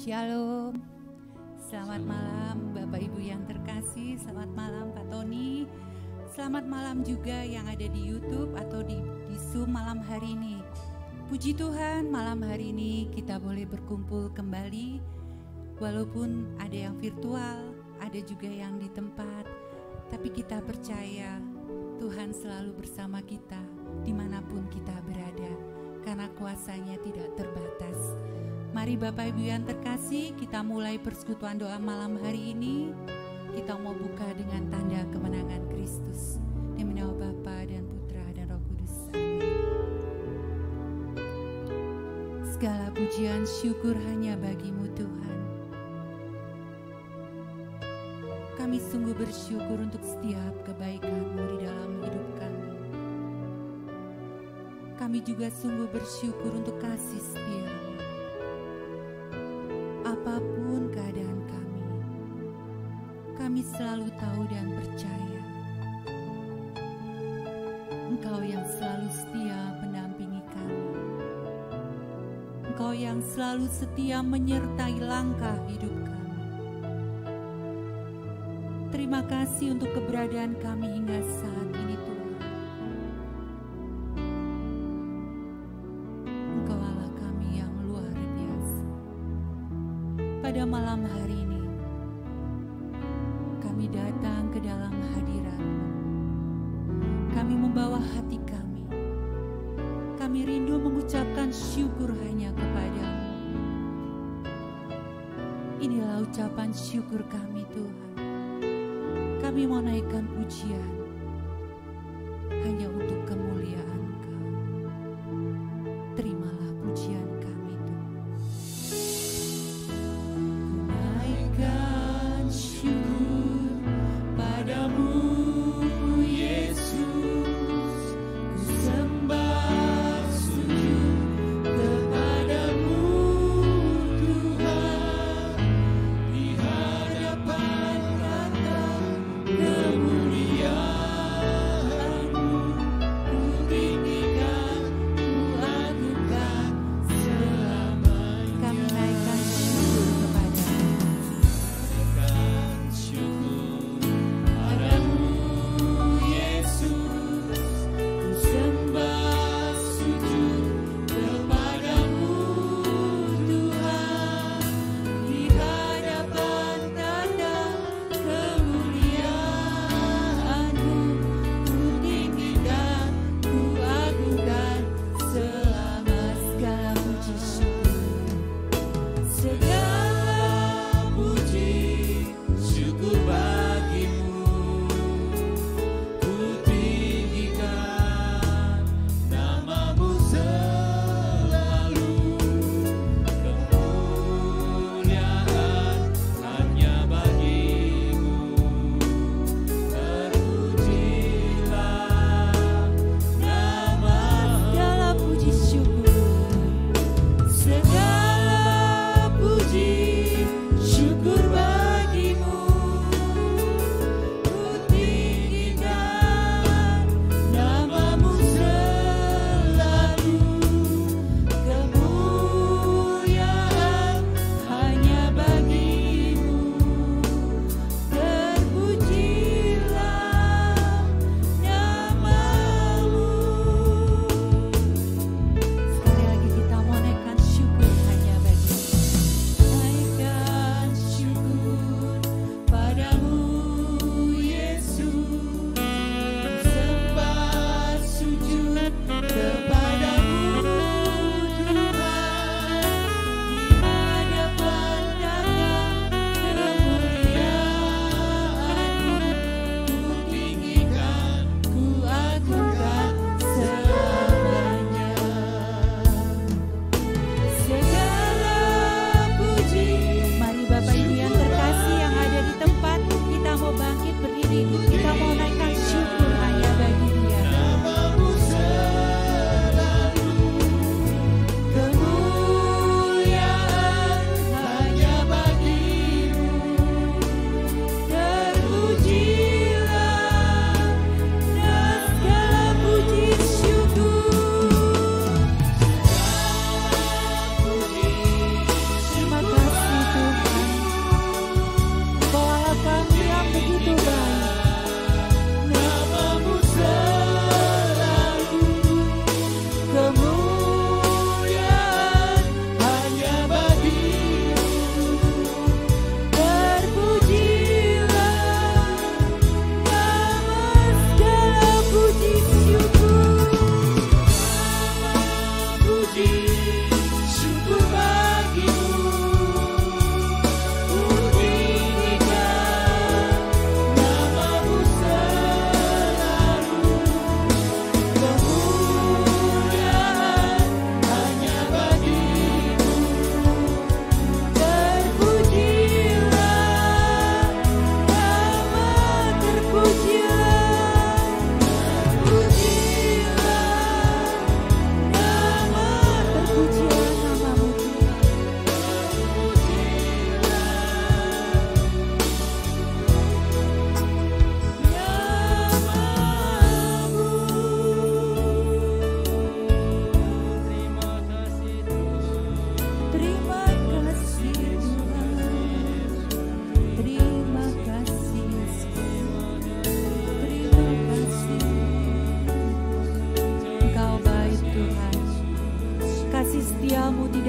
Shalom. Selamat malam Bapak Ibu yang terkasih. Selamat malam Pak Tony. Selamat malam juga yang ada di YouTube atau di Zoom malam hari ini. Puji Tuhan, malam hari ini kita boleh berkumpul kembali. Walaupun ada yang virtual, ada juga yang di tempat. Tapi kita percaya Tuhan selalu bersama kita dimanapun kita berada. Karena kuasanya tidak terbatas. Mari Bapak Ibu yang terkasih, kita mulai persekutuan doa malam hari ini. Kita mau buka dengan tanda kemenangan Kristus. Demi nama Bapa dan Putra dan Roh Kudus. Amin. Segala pujian syukur hanya bagi-Mu Tuhan. Kami sungguh bersyukur untuk setiap kebaikan-Mu di dalam hidup kami. Kami juga sungguh bersyukur untuk kasih setia-Mu. Apapun keadaan kami selalu tahu dan percaya Engkau yang selalu setia mendampingi kami. Engkau yang selalu setia menyertai langkah hidup kami. Terima kasih untuk keberadaan kami hingga saat ini Tuhan. Engkau Allah kami yang luar biasa. Pada malam hari ini kami datang ke dalam hadirat-Mu. Kami membawa hati kami. Kami rindu mengucapkan syukur hanya kepadamu. Inilah ucapan syukur kami Tuhan. Kami mau naikkan pujian hanya untuk kemuliaan-Kau. Terimalah pujian kami Tuhan. Ku naikkan syukur padamu Yesus, ku sembah sujud kepadamu Tuhan, di hadapan tata kemuliaan-Mu, ku tinggikan, ku agungkan selamanya. Kami naikkan syukur kepadamu. Naikkan syukur padamu Yesus, ku sembah sujud kepadamu Tuhan, di hadapan tanda kemuliaan-Mu, ku tinggikan, ku agungkan selama segala puji syukur. Segala puji syukur bagi-Mu, ku tinggikan nama-Mu selama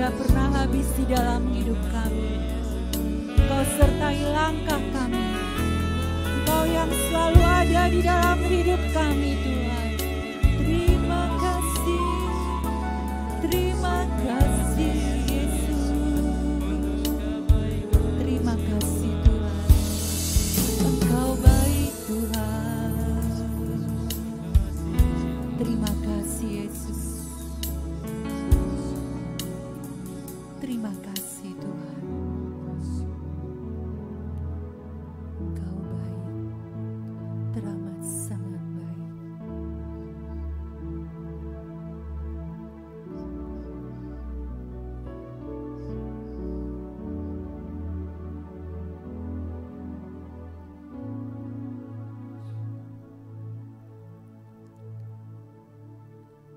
tidak pernah habis di dalam hidup kami. Engkau sertai langkah kami. Engkau yang selalu ada di dalam hidup kami, Tuhan. Terima kasih, terima kasih Yesus. Terima kasih Tuhan, Engkau baik Tuhan. Terima kasih Yesus. Terima kasih Tuhan. Engkau baik, teramat sangat baik.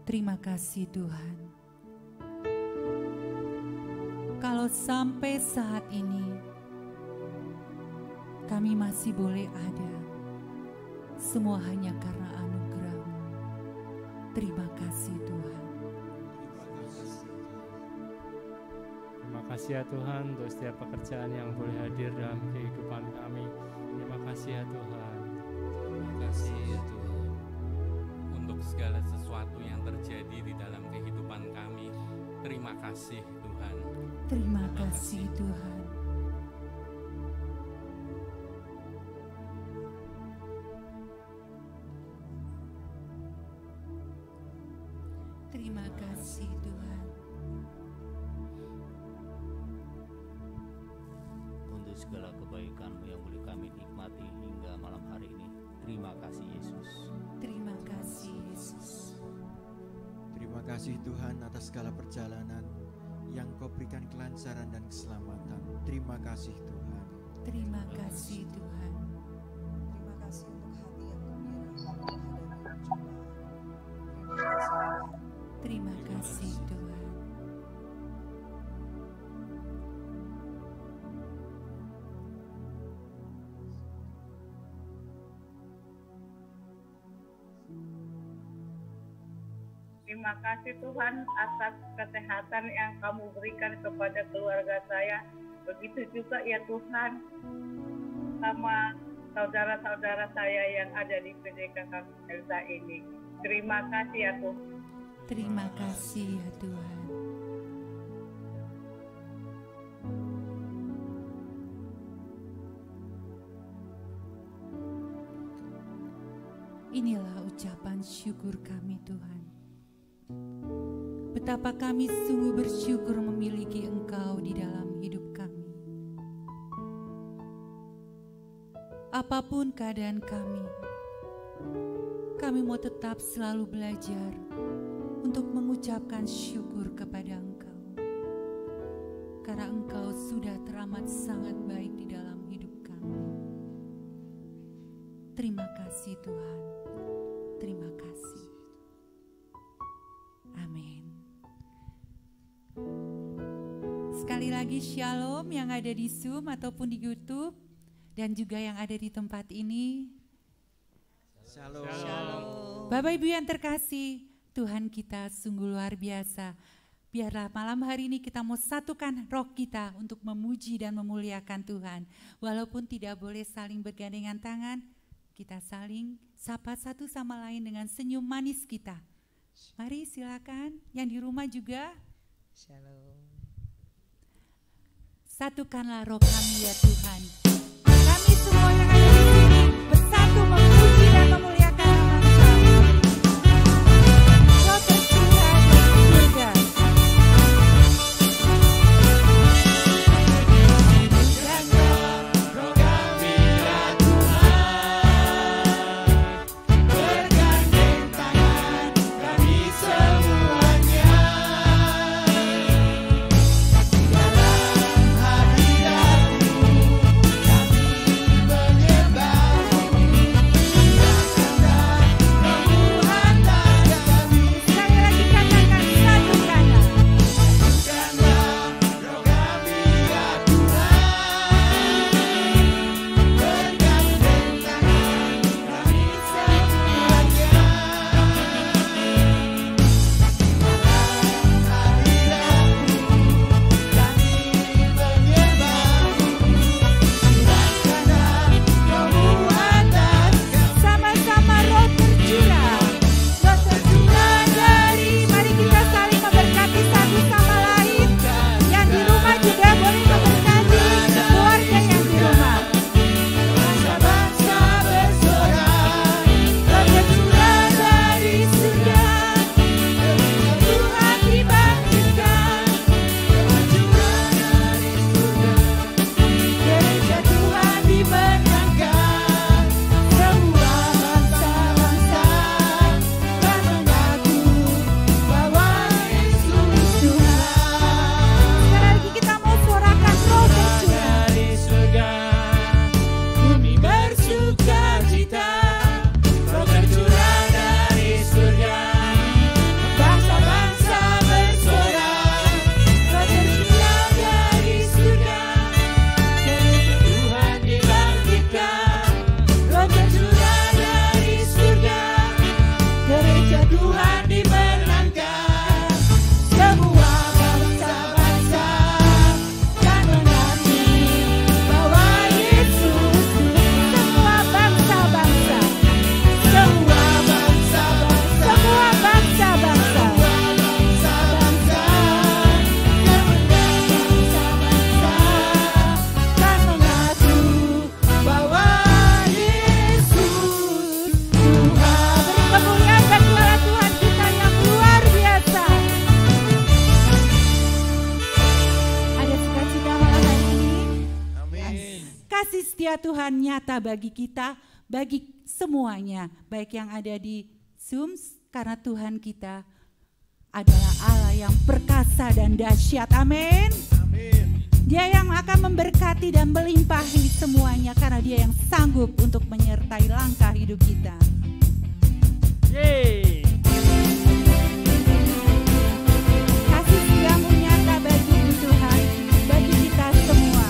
Terima kasih Tuhan. Kalau sampai saat ini kami masih boleh ada, semua hanya karena anugerah-Mu. Terima kasih Tuhan. Terima kasih ya Tuhan untuk setiap pekerjaan yang boleh hadir dalam kehidupan kami. Terima kasih ya Tuhan. Terima kasih ya Tuhan untuk segala sesuatu yang terjadi di dalam kehidupan kami. Terima kasih Tuhan. Terima kasih Tuhan. Terima kasih Tuhan. Untuk segala kebaikan-Mu yang boleh kami nikmati hingga malam hari ini. Terima kasih Yesus. Terima kasih Yesus. Terima kasih Tuhan atas segala perjalanan yang Kau berikan kelancaran dan keselamatan. Terima kasih Tuhan. Terima kasih Tuhan. Terima kasih untuk hati yang gembira menghadapi cobaan. Terima kasih Tuhan. Terima kasih Tuhan atas kesehatan yang Kamu berikan kepada keluarga saya. Begitu juga ya Tuhan sama saudara-saudara saya yang ada di PDK Elsa ini. Terima kasih ya Tuhan. Terima kasih ya Tuhan. Inilah ucapan syukur kami Tuhan. Betapa kami sungguh bersyukur memiliki Engkau di dalam hidup kami. Apapun keadaan kami mau tetap selalu belajar untuk mengucapkan syukur kepada Engkau. Karena Engkau sudah teramat sangat baik di dalam hidup kami. Terima kasih Tuhan. Terima kasih. Amin. Sekali lagi shalom yang ada di Zoom ataupun di YouTube dan juga yang ada di tempat ini. Shalom. Shalom. Bapak Ibu yang terkasih, Tuhan kita sungguh luar biasa. Biarlah malam hari ini kita mau satukan roh kita untuk memuji dan memuliakan Tuhan. Walaupun tidak boleh saling bergandengan tangan, kita saling sapa satu sama lain dengan senyum manis kita. Mari silakan, yang di rumah juga. Shalom. Satukanlah roh kami ya Tuhan. Kami semua yang ada di sini bersatu memuji dan memuliakan nama Engkau. Kau tercurah dari surga. Dalam hadirat-Mu kami ya Tuhan nyata bagi kita, bagi semuanya, baik yang ada di Zoom, karena Tuhan kita adalah Allah yang perkasa dan dahsyat. Amin. Dia yang akan memberkati dan melimpahi semuanya karena dia yang sanggup untuk menyertai langkah hidup kita. Yeay. Kasih setiamu nyata bagimu Tuhan, bagi kita semua.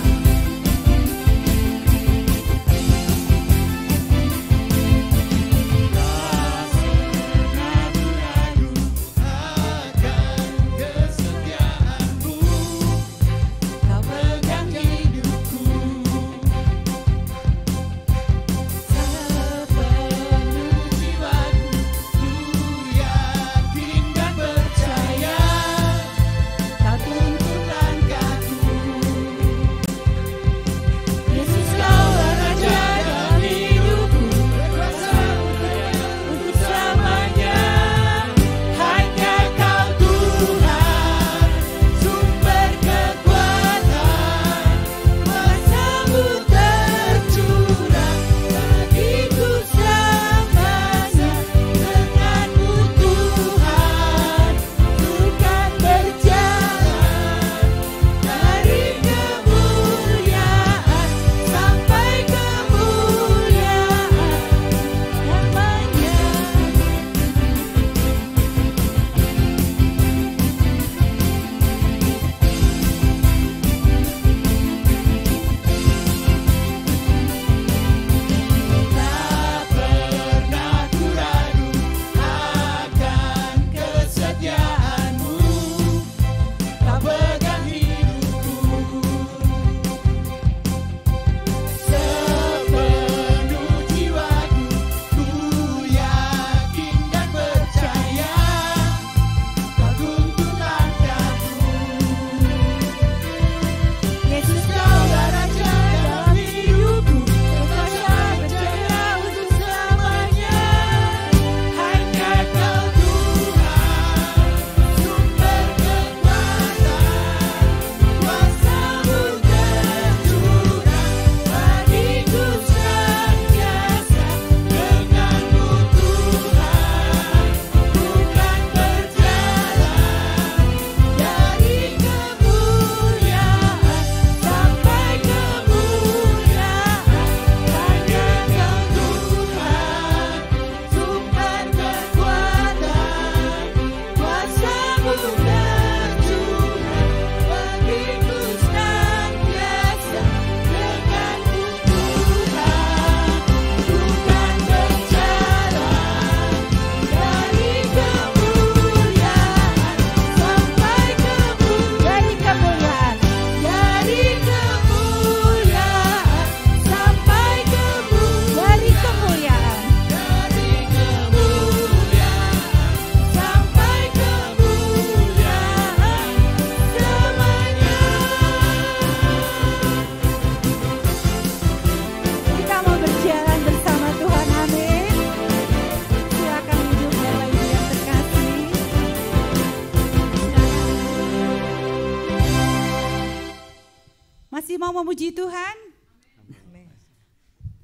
Masih mau memuji Tuhan?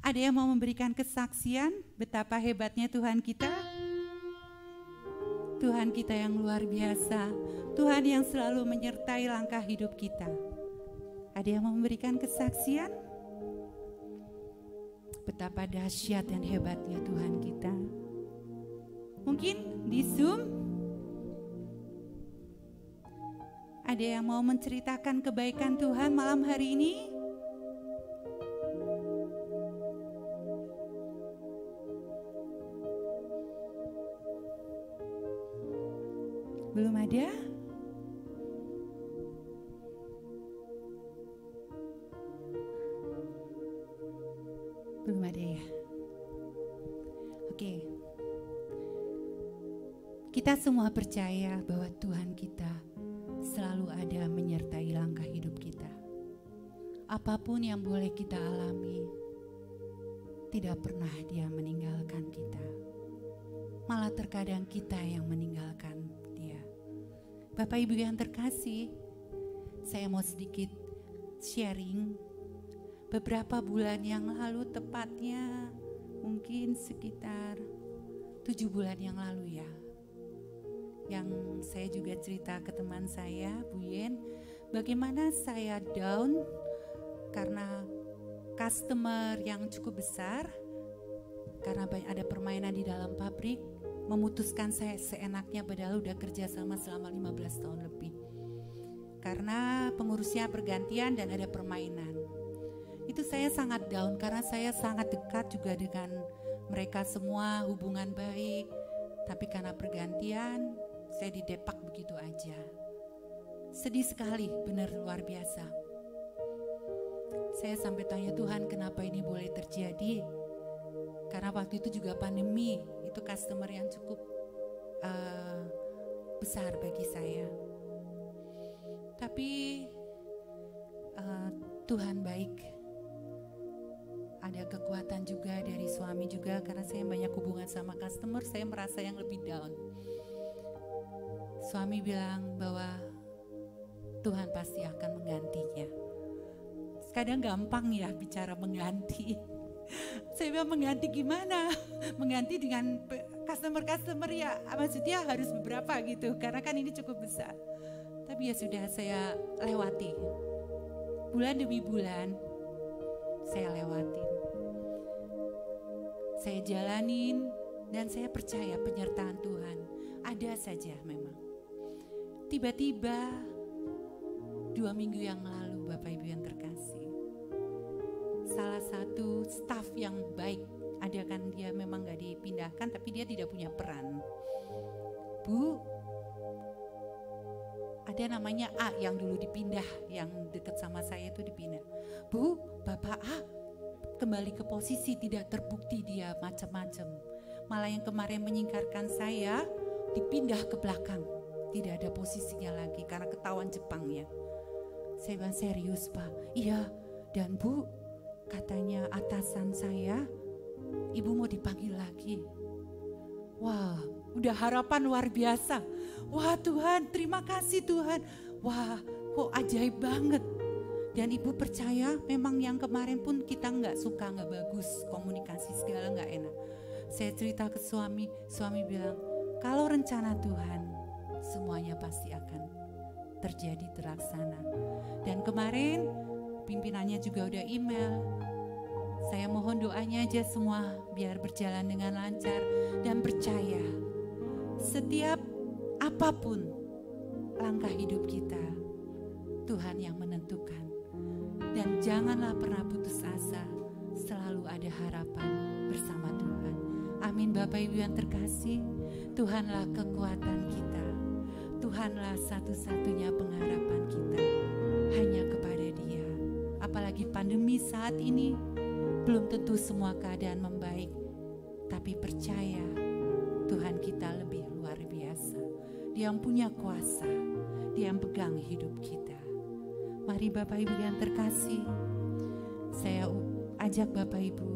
Ada yang mau memberikan kesaksian betapa hebatnya Tuhan kita? Tuhan kita yang luar biasa, Tuhan yang selalu menyertai langkah hidup kita. Ada yang mau memberikan kesaksian? Betapa dahsyat dan hebatnya Tuhan kita. Mungkin di Zoom ada yang mau menceritakan kebaikan Tuhan malam hari ini? Belum ada? Belum ada ya? Oke. Kita semua percaya bahwa Tuhan kita selalu ada menyertai langkah hidup kita. Apapun yang boleh kita alami, tidak pernah Dia meninggalkan kita. Malah terkadang kita yang meninggalkan Dia. Bapak Ibu yang terkasih, saya mau sedikit sharing beberapa bulan yang lalu, tepatnya mungkin sekitar 7 bulan yang lalu ya, yang saya juga cerita ke teman saya, Bu Yen, bagaimana saya down karena customer yang cukup besar, karena ada permainan di dalam pabrik, memutuskan saya seenaknya padahal udah kerja sama selama 15 tahun lebih. Karena pengurusnya bergantian dan ada permainan. Itu saya sangat down karena saya sangat dekat juga dengan mereka semua, hubungan baik. Tapi karena pergantian, saya didepak begitu aja. Sedih sekali, benar luar biasa. Saya sampai tanya Tuhan, kenapa ini boleh terjadi? Karena waktu itu juga pandemi, itu customer yang cukup besar bagi saya. Tapi Tuhan baik. Ada kekuatan juga dari suami juga, karena saya banyak hubungan sama customer, saya merasa yang lebih down. Suami bilang bahwa Tuhan pasti akan menggantinya. Kadang gampang ya bicara mengganti. Saya bilang mengganti gimana? Mengganti dengan customer ya, maksudnya harus beberapa gitu, karena kan ini cukup besar. Tapi ya sudah, saya lewati. Bulan demi bulan saya lewatin. Saya jalanin dan saya percaya penyertaan Tuhan ada saja memang. Tiba-tiba 2 minggu yang lalu, Bapak Ibu yang terkasih, salah satu staf yang baik, ada kan dia memang gak dipindahkan tapi dia tidak punya peran. Bu, ada namanya A yang dulu dipindah, yang dekat sama saya itu dipindah. Bu, Bapak A kembali ke posisi, tidak terbukti dia macam-macam. Malah yang kemarin menyingkarkan saya dipindah ke belakang, tidak ada posisinya lagi karena ketahuan Jepangnya. Saya bilang, serius Pak? Iya. Dan Bu, katanya atasan saya, Ibu mau dipanggil lagi. Wah, udah harapan luar biasa. Wah Tuhan, terima kasih Tuhan. Wah, kok ajaib banget. Dan Ibu percaya memang yang kemarin pun kita nggak suka, nggak bagus, komunikasi segala nggak enak. Saya cerita ke suami bilang, kalau rencana Tuhan semuanya pasti akan terjadi, terlaksana. Dan kemarin pimpinannya juga udah email. Saya mohon doanya aja semua biar berjalan dengan lancar dan percaya. Setiap apapun langkah hidup kita, Tuhan yang menentukan. Dan janganlah pernah putus asa, selalu ada harapan bersama Tuhan. Amin Bapak Ibu yang terkasih, Tuhanlah kekuatan kita. Tuhanlah satu-satunya pengharapan kita, hanya kepada Dia. Apalagi pandemi saat ini, belum tentu semua keadaan membaik, tapi percaya Tuhan kita lebih luar biasa. Dia yang punya kuasa, Dia yang pegang hidup kita. Mari Bapak Ibu yang terkasih, saya ajak Bapak Ibu,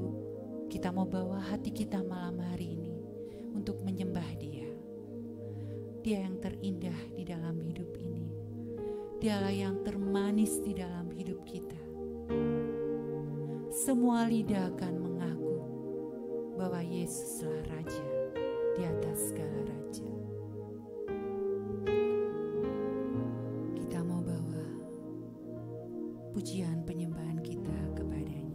kita mau bawa hati kita malam hari ini untuk menyembah Dia. Dia yang terindah di dalam hidup ini. Dialah yang termanis di dalam hidup kita. Semua lidah akan mengaku bahwa Yesuslah Raja di atas segala raja. Kita mau bawa pujian penyembahan kita kepadanya.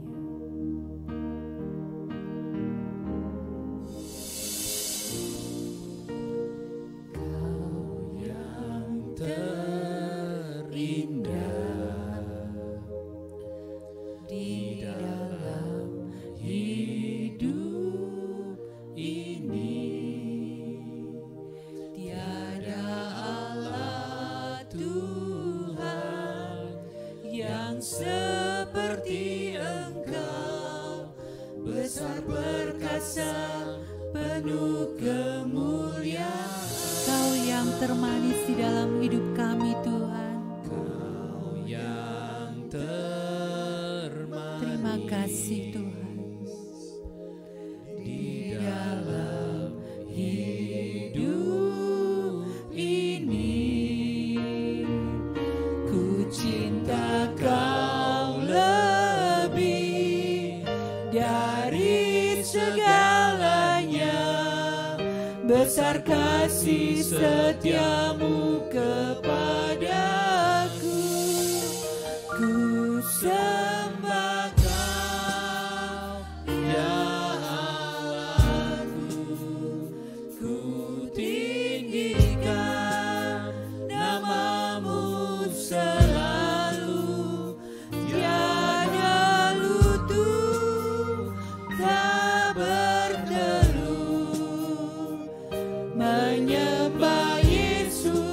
Termanis di dalam hidup kami Tuhan. Kau yang termanis. Terima kasih Tuhan. Di dalam hidup ini, ku cinta Kau lebih kasih setiamu kepadaku. Ku sembah Kau, ya Allahku. Ku tinggikan namamu selalu. Tiada lutut tak berteru menyembah Yesus.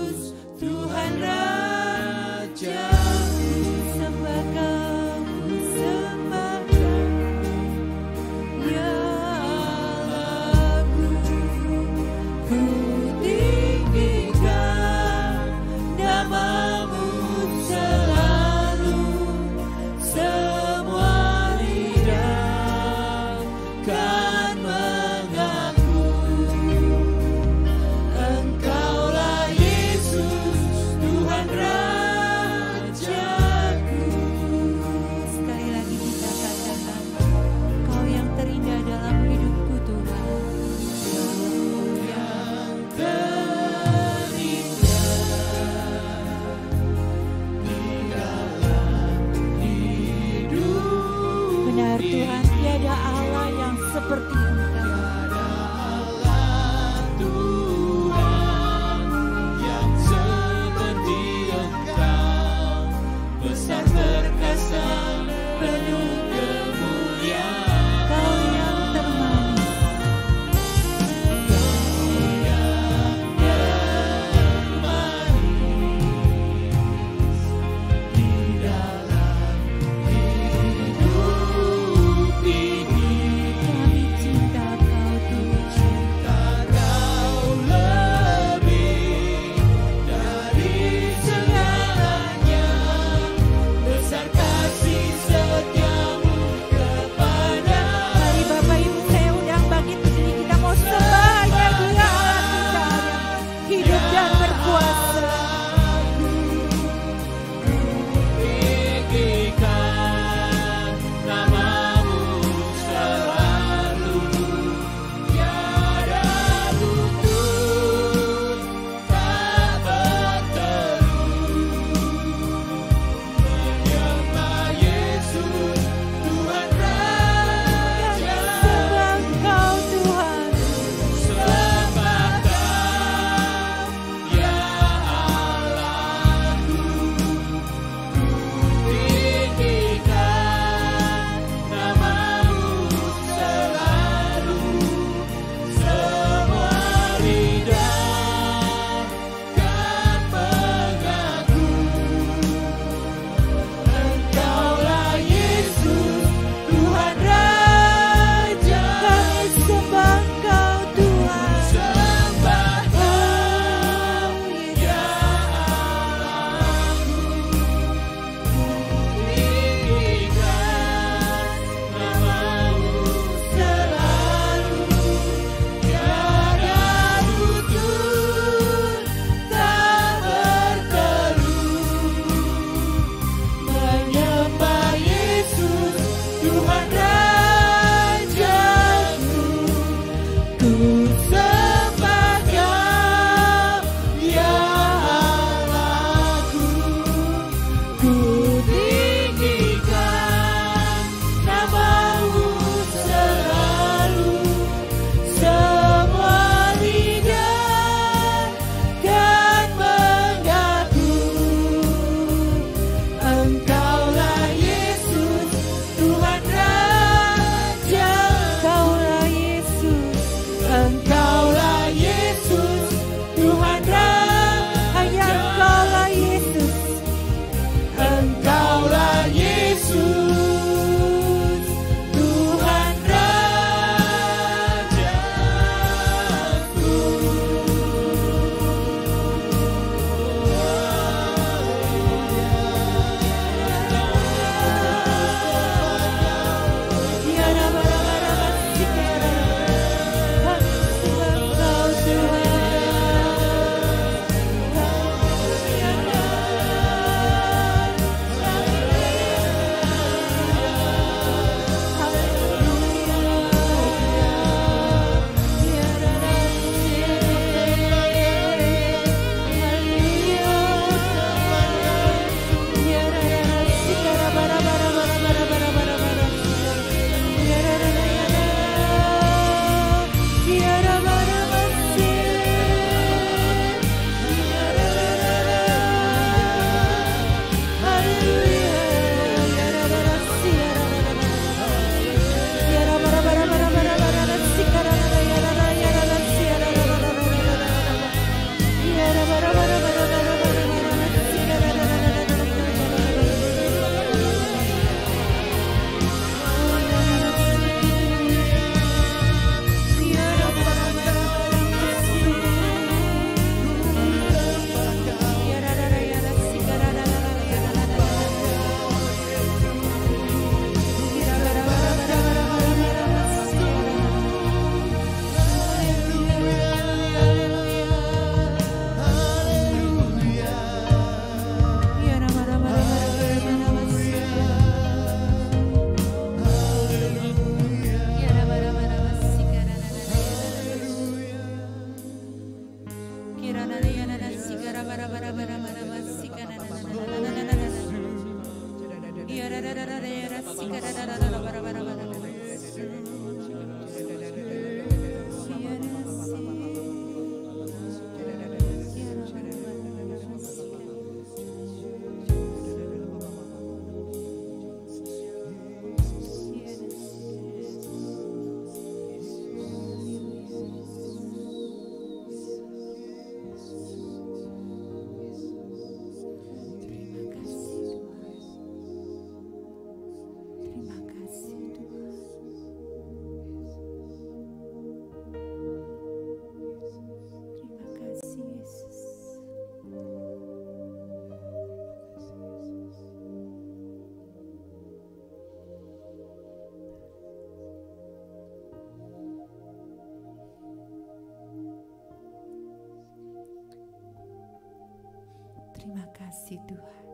Terima kasih Tuhan.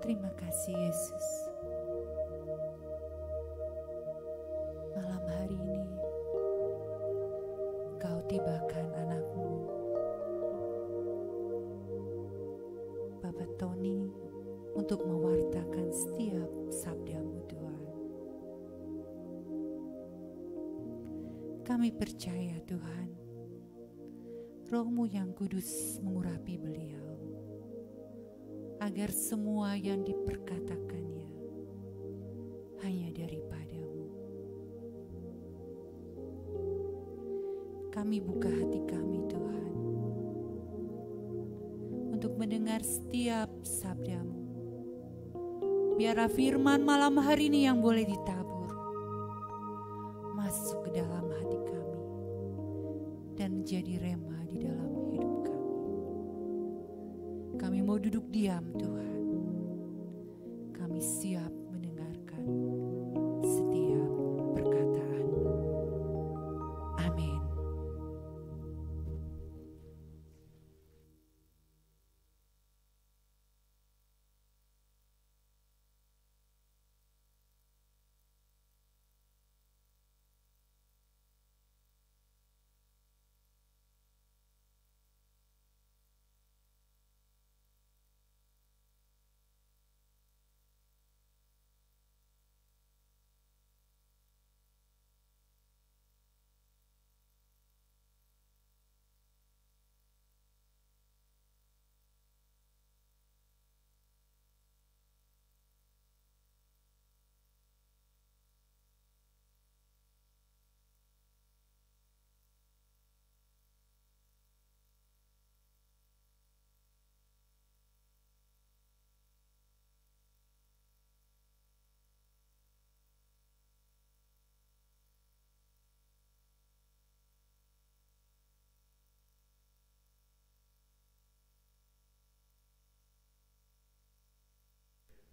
Terima kasih Yesus. Malam hari ini Engkau tibakan anak-Mu, Bapak Tony, untuk mewartakan setiap sabda-Mu Tuhan. Kami percaya Tuhan, Roh-Mu yang kudus mengurapi beliau, agar semua yang diperkatakannya hanya daripada-Mu. Kami buka hati kami Tuhan, untuk mendengar setiap sabda-Mu. Biarlah firman malam hari ini yang boleh ditabur masuk ke dalam hati kami dan menjadi rema di dalam hidup kami. Kami mau duduk diam Tuhan. Kami siap mendengarkan setiap perkataan-Mu. Amin.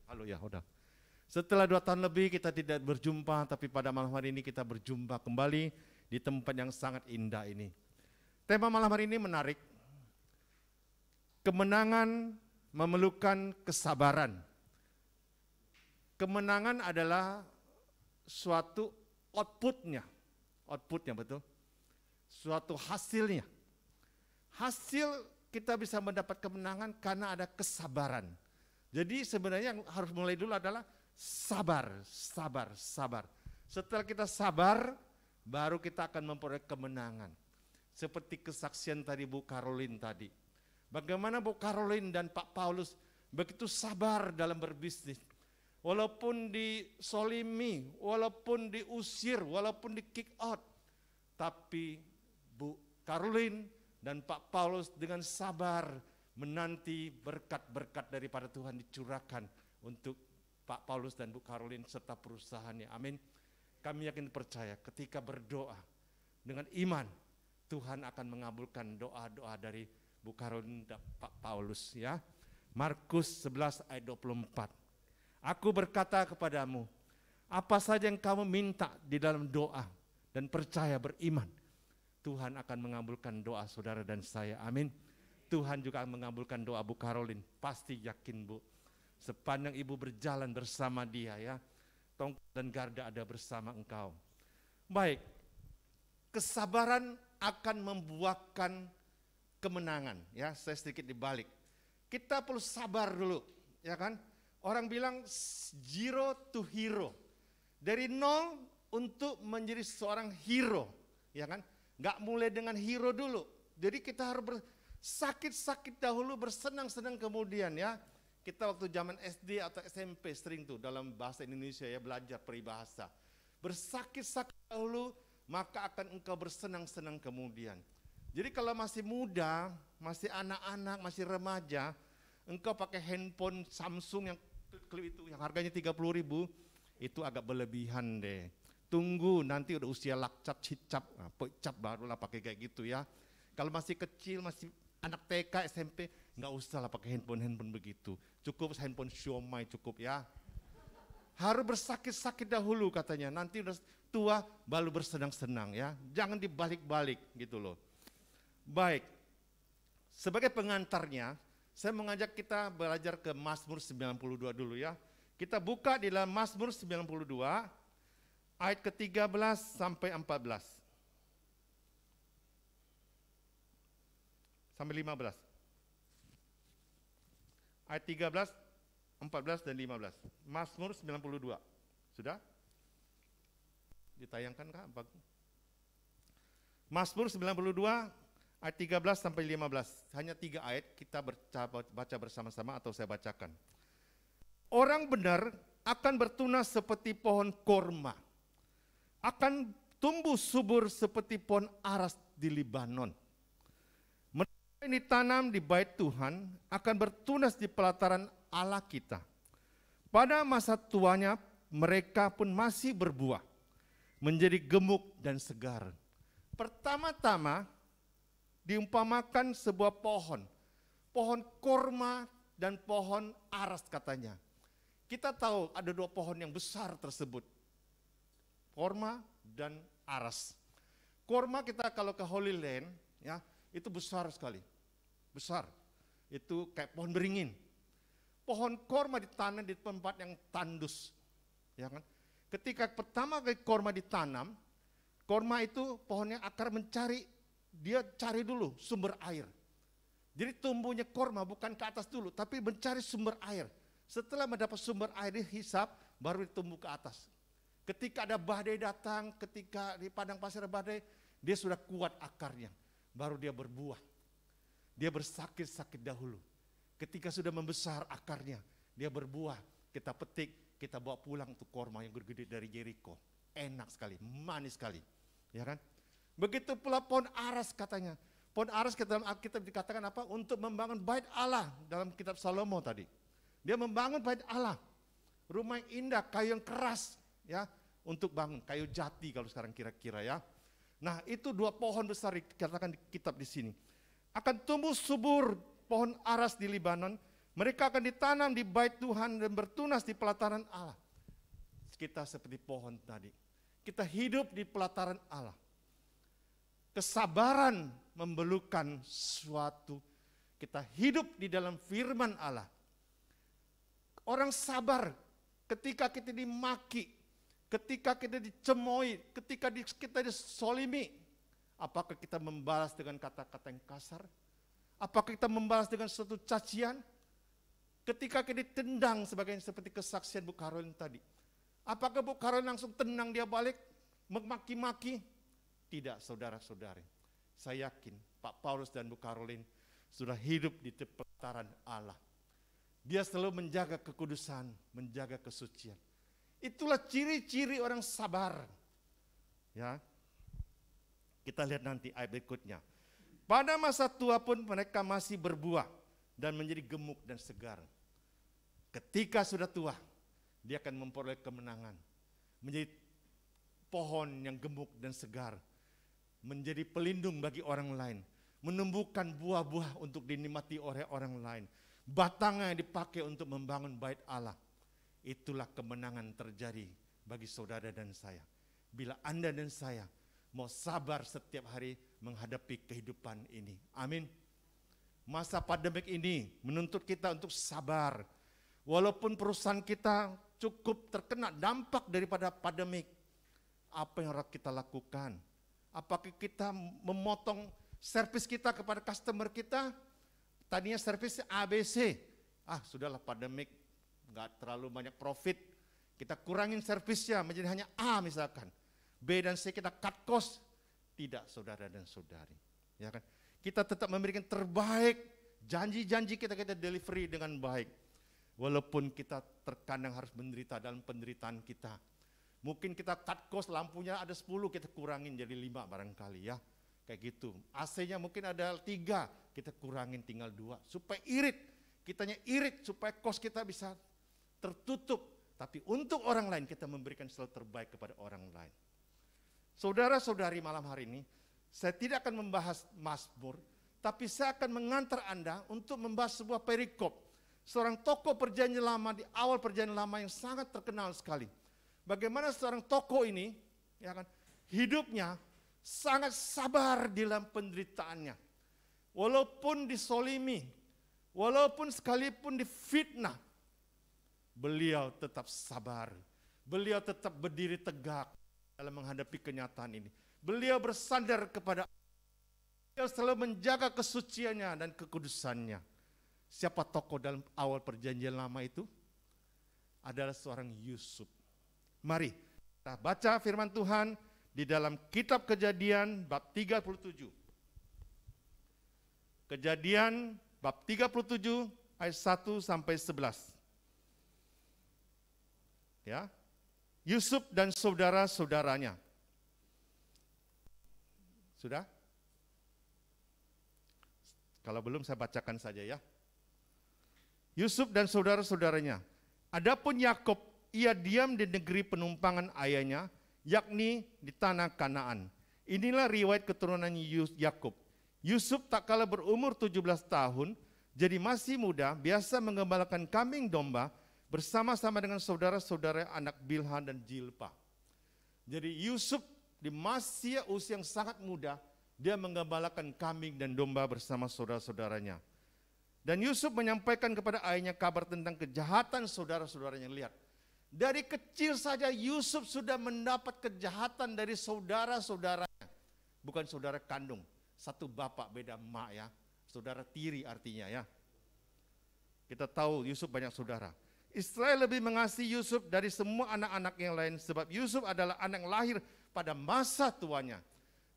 Halo ya, udah. Setelah 2 tahun lebih kita tidak berjumpa, tapi pada malam hari ini kita berjumpa kembali di tempat yang sangat indah ini. Tema malam hari ini menarik. Kemenangan memerlukan kesabaran. Kemenangan adalah suatu outputnya betul. Suatu hasilnya. Hasil kita bisa mendapat kemenangan karena ada kesabaran. Jadi sebenarnya yang harus mulai dulu adalah sabar. Setelah kita sabar, baru kita akan memperoleh kemenangan. Seperti kesaksian tadi Bu Caroline tadi. Bagaimana Bu Caroline dan Pak Paulus begitu sabar dalam berbisnis. Walaupun disolimi, walaupun diusir, walaupun di kick out. Tapi Bu Caroline dan Pak Paulus dengan sabar menanti berkat-berkat daripada Tuhan dicurahkan untuk Pak Paulus dan Bu Caroline serta perusahaannya. Amin. Kami yakin percaya ketika berdoa dengan iman, Tuhan akan mengabulkan doa-doa dari Bu Caroline dan Pak Paulus ya. Markus 11 ayat 24. Aku berkata kepadamu, apa saja yang kamu minta di dalam doa dan percaya beriman, Tuhan akan mengabulkan doa saudara dan saya. Amin. Tuhan juga akan mengabulkan doa Bu Caroline, pasti yakin Bu. Sepanjang ibu berjalan bersama dia ya, tongkat dan garda ada bersama engkau. Baik, kesabaran akan membuahkan kemenangan ya. Saya sedikit dibalik. Kita perlu sabar dulu, ya kan? Orang bilang zero to hero. Dari nol untuk menjadi seorang hero, ya kan? Gak mulai dengan hero dulu. Jadi kita harus sakit-sakit dahulu, bersenang-senang kemudian ya. Kita waktu zaman SD atau SMP sering tuh dalam bahasa Indonesia ya belajar peribahasa. Bersakit-sakit dahulu, maka akan engkau bersenang-senang kemudian. Jadi kalau masih muda, masih anak-anak, masih remaja, engkau pakai handphone Samsung yang itu yang harganya 30.000, itu agak berlebihan deh. Tunggu nanti udah usia lakcap, cicap, pecap barulah pakai kayak gitu ya. Kalau masih kecil, masih anak TK, SMP, nggak usah lah pakai handphone begitu. Cukup handphone Xiaomi cukup ya. Harus bersakit-sakit dahulu katanya. Nanti udah tua baru bersenang-senang ya. Jangan dibalik-balik gitu loh. Baik, sebagai pengantarnya, saya mengajak kita belajar ke Mazmur 92 dulu ya. Kita buka di dalam Mazmur 92, ayat ke-13 sampai 14. Sampai 15. Ayat 13, 14 dan 15. Mazmur 92. Sudah? Ditayangkan Kak? Mazmur 92 ayat 13 sampai 15. Hanya 3 ayat kita baca bersama-sama atau saya bacakan. Orang benar akan bertunas seperti pohon korma. Akan tumbuh subur seperti pohon aras di Libanon. Mereka yang ditanam di bait Tuhan akan bertunas di pelataran Allah kita. Pada masa tuanya mereka pun masih berbuah, menjadi gemuk dan segar. Pertama-tama diumpamakan sebuah pohon korma dan pohon aras katanya. Kita tahu ada 2 pohon yang besar tersebut, korma dan aras. Korma kita kalau ke Holy Land ya, itu besar sekali, besar. Itu kayak pohon beringin. Pohon korma ditanam di tempat yang tandus, ya kan? Ketika pertama kali korma ditanam, korma itu pohonnya akar mencari, dia cari dulu sumber air. Jadi tumbuhnya korma bukan ke atas dulu, tapi mencari sumber air. Setelah mendapat sumber air dihisap, baru ditumbuh ke atas. Ketika ada badai datang, ketika di padang pasir ada badai, dia sudah kuat akarnya, baru dia berbuah. Dia bersakit-sakit dahulu. Ketika sudah membesar akarnya, dia berbuah, kita petik, kita bawa pulang untuk korma yang gede dari Jericho. Enak sekali, manis sekali. Ya kan? Begitu pula pohon aras katanya. Pohon aras dalam Alkitab dikatakan apa? Untuk membangun bait Allah dalam kitab Salomo tadi. Dia membangun bait Allah. Rumah yang indah, kayu yang keras ya untuk bangun, kayu jati kalau sekarang kira-kira ya. Nah, itu 2 pohon besar dikatakan di kitab di sini. Akan tumbuh subur pohon aras di Libanon. Mereka akan ditanam di bait Tuhan dan bertunas di pelataran Allah. Kita seperti pohon tadi. Kita hidup di pelataran Allah. Kesabaran memerlukan suatu. Kita hidup di dalam firman Allah. Orang sabar ketika kita dimaki, ketika kita dicemoohi, ketika kita disolimi. Apakah kita membalas dengan kata-kata yang kasar? Apakah kita membalas dengan suatu cacian? Ketika kita ditendang seperti kesaksian Bu Karolin tadi. Apakah Bu Karolin langsung tenang dia balik, memaki-maki? Tidak, saudara-saudari. Saya yakin Pak Paulus dan Bu Karolin sudah hidup di pelataran Allah. Dia selalu menjaga kekudusan, menjaga kesucian. Itulah ciri-ciri orang sabar. Ya. Kita lihat nanti ayat berikutnya. Pada masa tua pun mereka masih berbuah dan menjadi gemuk dan segar. Ketika sudah tua, dia akan memperoleh kemenangan. Menjadi pohon yang gemuk dan segar. Menjadi pelindung bagi orang lain. Menumbuhkan buah-buah untuk dinikmati oleh orang lain. Batangnya dipakai untuk membangun bait Allah. Itulah kemenangan terjadi bagi saudara dan saya. Bila Anda dan saya mau sabar setiap hari menghadapi kehidupan ini. Amin. Masa pandemik ini menuntut kita untuk sabar. Walaupun perusahaan kita cukup terkena dampak daripada pandemik. Apa yang harus kita lakukan? Apakah kita memotong servis kita kepada customer kita? Tadinya servis ABC. Sudahlah pandemik, nggak terlalu banyak profit. Kita kurangin servisnya menjadi hanya A misalkan. B dan C kita cut cost. Tidak, saudara dan saudari. Ya kan? Kita tetap memberikan terbaik. Janji-janji kita delivery dengan baik. Walaupun kita terkadang harus menderita dalam penderitaan kita. Mungkin kita cut cost, lampunya ada 10, kita kurangin jadi 5 barangkali ya. Kayak gitu. AC-nya mungkin ada 3, kita kurangin tinggal 2. Supaya irit. Kitanya irit supaya cost kita bisa tertutup. Tapi untuk orang lain kita memberikan selalu terbaik kepada orang lain. Saudara-saudari malam hari ini, saya tidak akan membahas Mazmur, tapi saya akan mengantar Anda untuk membahas sebuah perikop. Seorang tokoh perjanjian lama di awal perjanjian lama yang sangat terkenal sekali. Bagaimana seorang tokoh ini ya kan? Hidupnya sangat sabar dalam penderitaannya. Walaupun disolimi, walaupun sekalipun difitnah, beliau tetap sabar. Beliau tetap berdiri tegak dalam menghadapi kenyataan ini. Beliau bersandar kepada Allah. Beliau selalu menjaga kesuciannya dan kekudusannya. Siapa tokoh dalam awal perjanjian lama itu? Adalah seorang Yusuf. Mari kita baca firman Tuhan di dalam kitab Kejadian bab 37. Kejadian bab 37 ayat 1 sampai 11. Ya. Yusuf dan saudara-saudaranya. Sudah? Kalau belum saya bacakan saja ya. Yusuf dan saudara-saudaranya. Adapun Yakub, ia diam di negeri penumpangan ayahnya, yakni di tanah Kanaan. Inilah riwayat keturunan Yakub. Yusuf tak kala berumur 17 tahun, jadi masih muda, biasa menggembalakan kambing domba bersama-sama dengan saudara-saudara anak Bilha dan Jilpa. Jadi Yusuf di masih usia yang sangat muda, dia menggembalakan kambing dan domba bersama saudara-saudaranya. Dan Yusuf menyampaikan kepada ayahnya kabar tentang kejahatan saudara-saudaranya. Lihat, dari kecil saja Yusuf sudah mendapat kejahatan dari saudara-saudaranya. Bukan saudara kandung, satu bapak beda emak ya. Saudara tiri artinya ya. Kita tahu Yusuf banyak saudara. Israel lebih mengasihi Yusuf dari semua anak-anak yang lain sebab Yusuf adalah anak yang lahir pada masa tuanya.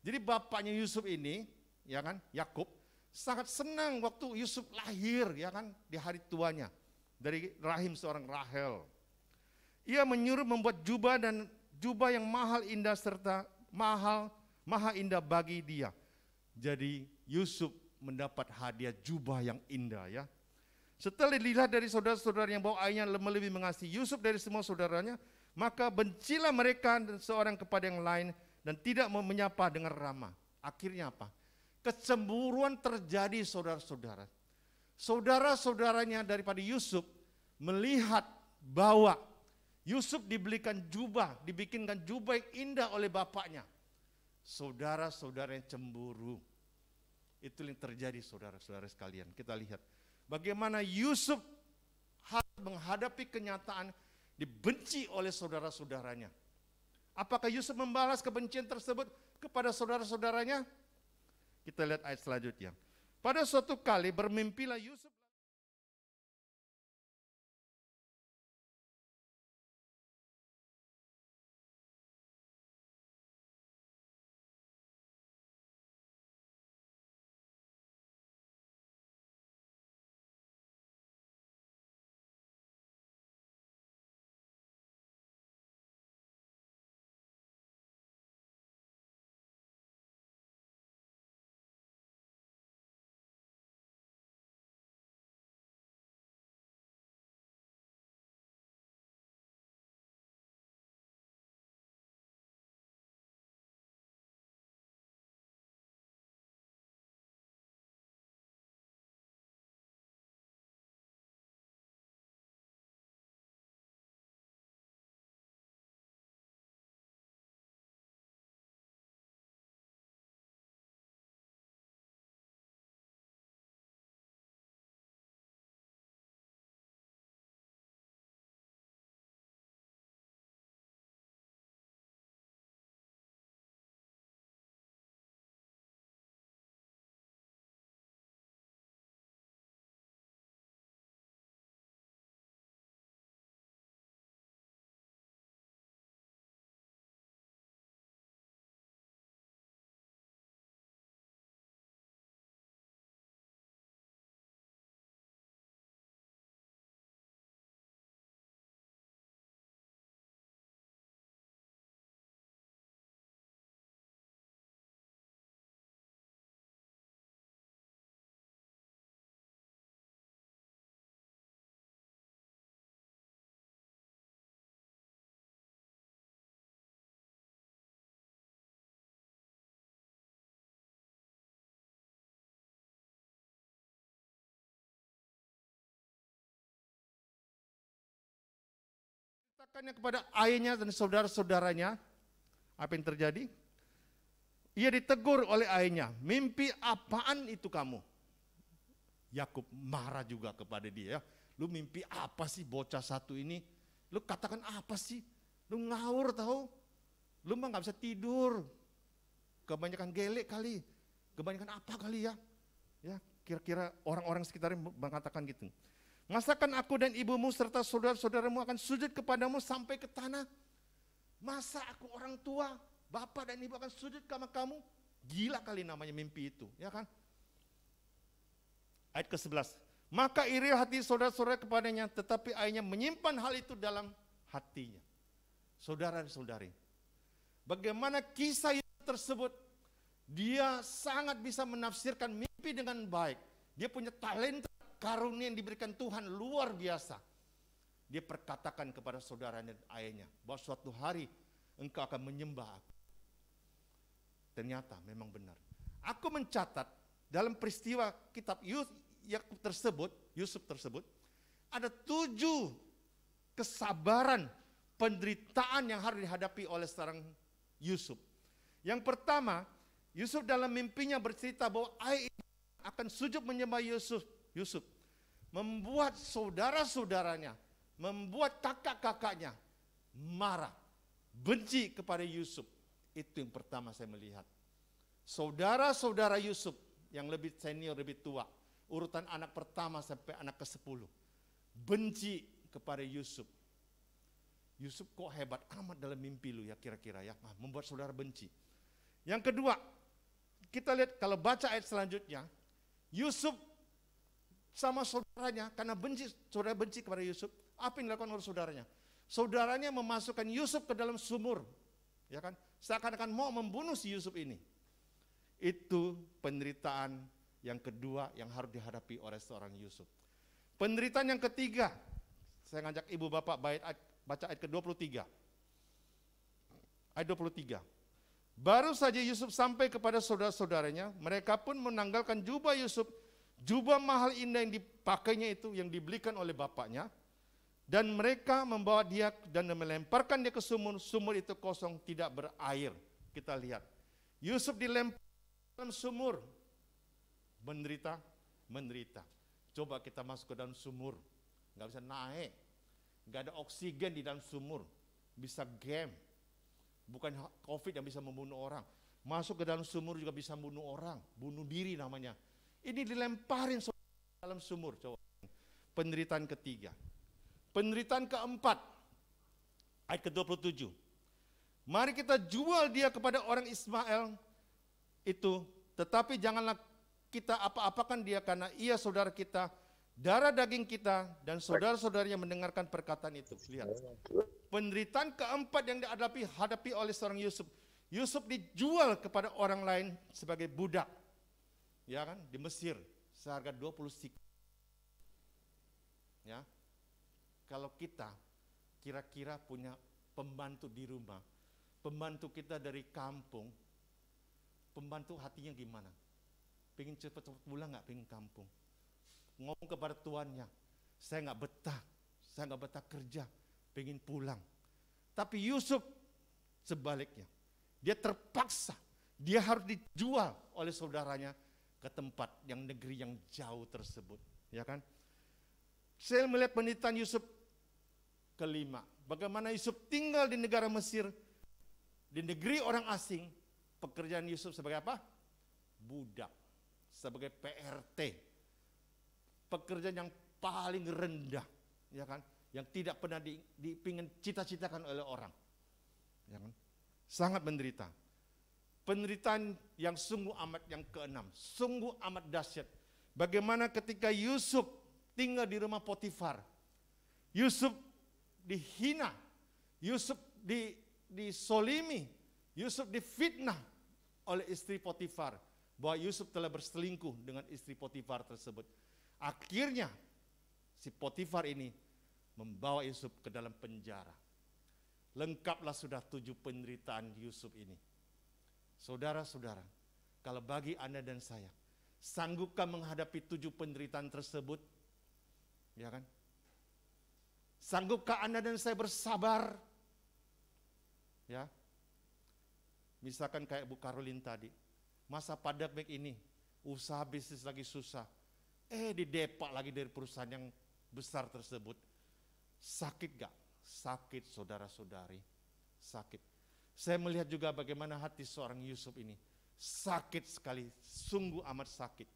Jadi bapaknya Yusuf ini, ya kan, Yakub, sangat senang waktu Yusuf lahir, ya kan, di hari tuanya dari rahim seorang Rahel. Ia menyuruh membuat jubah dan jubah yang mahal indah serta maha indah bagi dia. Jadi Yusuf mendapat hadiah jubah yang indah ya. Setelah dilihat dari saudara-saudaranya bahwa ayahnya lebih mengasihi Yusuf dari semua saudaranya, maka bencilah mereka seorang kepada yang lain dan tidak menyapa dengan ramah. Akhirnya apa? Kecemburuan terjadi saudara-saudara. Saudara-saudaranya daripada Yusuf melihat bahwa Yusuf dibikinkan jubah yang indah oleh bapaknya. Saudara-saudara yang cemburu. Itu yang terjadi saudara-saudara sekalian. Kita lihat bagaimana Yusuf harus menghadapi kenyataan dibenci oleh saudara-saudaranya. Apakah Yusuf membalas kebencian tersebut kepada saudara-saudaranya? Kita lihat ayat selanjutnya. Pada suatu kali bermimpilah Yusuf. Kepada ayahnya dan saudara-saudaranya, Apa yang terjadi? Ia ditegur oleh ayahnya, mimpi apaan itu kamu? Yakub marah juga kepada dia, ya. Lu mimpi apa sih bocah satu ini? Lu katakan apa sih? Lu ngawur tahu? Lu mah gak bisa tidur. Kebanyakan gelek kali. Kebanyakan apa kali ya? Ya, kira-kira orang-orang sekitarnya mengatakan gitu. Masakan aku dan ibumu serta saudara-saudaramu akan sujud kepadamu sampai ke tanah? Masa aku orang tua, bapak dan ibu akan sujud sama kamu? Gila kali namanya mimpi itu, ya kan? Ayat ke-11. Maka iri hati saudara-saudara kepadanya, tetapi ayahnya menyimpan hal itu dalam hatinya. Saudara-saudari, bagaimana kisah itu tersebut, dia sangat bisa menafsirkan mimpi dengan baik. Dia punya talenta, karunia yang diberikan Tuhan luar biasa. Dia perkatakan kepada saudara dan ayahnya bahwa suatu hari engkau akan menyembah aku. Ternyata memang benar. Aku mencatat dalam peristiwa kitab Yusuf tersebut ada 7 kesabaran penderitaan yang harus dihadapi oleh seorang Yusuf. Yang pertama, Yusuf dalam mimpinya bercerita bahwa ayah akan sujud menyembah Yusuf membuat saudara-saudaranya, membuat kakak-kakaknya marah, benci kepada Yusuf. Itu yang pertama saya melihat. Saudara-saudara Yusuf yang lebih senior, lebih tua, urutan anak pertama sampai anak ke-10, benci kepada Yusuf. Yusuf kok hebat amat dalam mimpi lu ya kira-kira ya, membuat saudara benci. Yang kedua, kita lihat kalau baca ayat selanjutnya, Yusuf sama saudaranya, karena saudara benci kepada Yusuf, apa yang dilakukan oleh saudaranya? Saudaranya memasukkan Yusuf ke dalam sumur, ya kan? Seakan-akan mau membunuh si Yusuf ini. Itu penderitaan yang kedua yang harus dihadapi oleh seorang Yusuf. Penderitaan yang ketiga, saya ngajak ibu bapak baca ayat ke-23. Ayat 23. Baru saja Yusuf sampai kepada saudara-saudaranya, mereka pun menanggalkan jubah Yusuf, jubah mahal indah yang dipakainya itu, yang dibelikan oleh bapaknya, dan mereka membawa dia dan melemparkan dia ke sumur. Sumur itu kosong, tidak berair. Kita lihat, Yusuf dilempar dalam sumur, menderita. Coba kita masuk ke dalam sumur, nggak bisa naik, nggak ada oksigen di dalam sumur, bisa game. Bukan COVID yang bisa membunuh orang, masuk ke dalam sumur juga bisa membunuh orang, bunuh diri namanya. Ini dilemparin dalam sumur. Coba. Penderitaan ketiga. Penderitaan keempat, ayat ke-27. Mari kita jual dia kepada orang Ismail itu, tetapi janganlah kita apa-apakan dia karena ia saudara kita, darah daging kita, dan saudara-saudaranya mendengarkan perkataan itu. Lihat. Penderitaan keempat yang dihadapi oleh seorang Yusuf. Yusuf dijual kepada orang lain sebagai budak. Ya kan, di Mesir seharga 20 sik. Ya. Kalau kita kira-kira punya pembantu di rumah, pembantu kita dari kampung, pembantu hatinya gimana? Pengen cepat-cepat pulang nggak, pengen kampung? Ngomong kepada tuannya, saya nggak betah kerja, pengen pulang. Tapi Yusuf sebaliknya, dia terpaksa, dia harus dijual oleh saudaranya ke tempat yang negeri yang jauh tersebut, ya kan? Saya melihat penderitaan Yusuf kelima, bagaimana Yusuf tinggal di negara Mesir, di negeri orang asing. Pekerjaan Yusuf sebagai apa? Budak, sebagai PRT, pekerjaan yang paling rendah, ya kan? Yang tidak pernah dipingin cita-citakan oleh orang, ya kan? Sangat menderita. Penderitaan yang sungguh amat yang keenam, sungguh amat dahsyat. Bagaimana ketika Yusuf tinggal di rumah Potifar, Yusuf dihina, Yusuf disolimi, Yusuf difitnah oleh istri Potifar, bahwa Yusuf telah berselingkuh dengan istri Potifar tersebut. Akhirnya si Potifar ini membawa Yusuf ke dalam penjara. Lengkaplah sudah 7 penderitaan Yusuf ini. Saudara-saudara, kalau bagi Anda dan saya, sanggupkah menghadapi 7 penderitaan tersebut? Ya kan? Sanggupkah Anda dan saya bersabar? Ya. Misalkan kayak Bu Karolin tadi, masa pandemik ini, usaha bisnis lagi susah, didepak lagi dari perusahaan yang besar tersebut. Sakit gak? Sakit saudara-saudari, sakit. Saya melihat juga bagaimana hati seorang Yusuf ini, sakit sekali, sungguh amat sakit.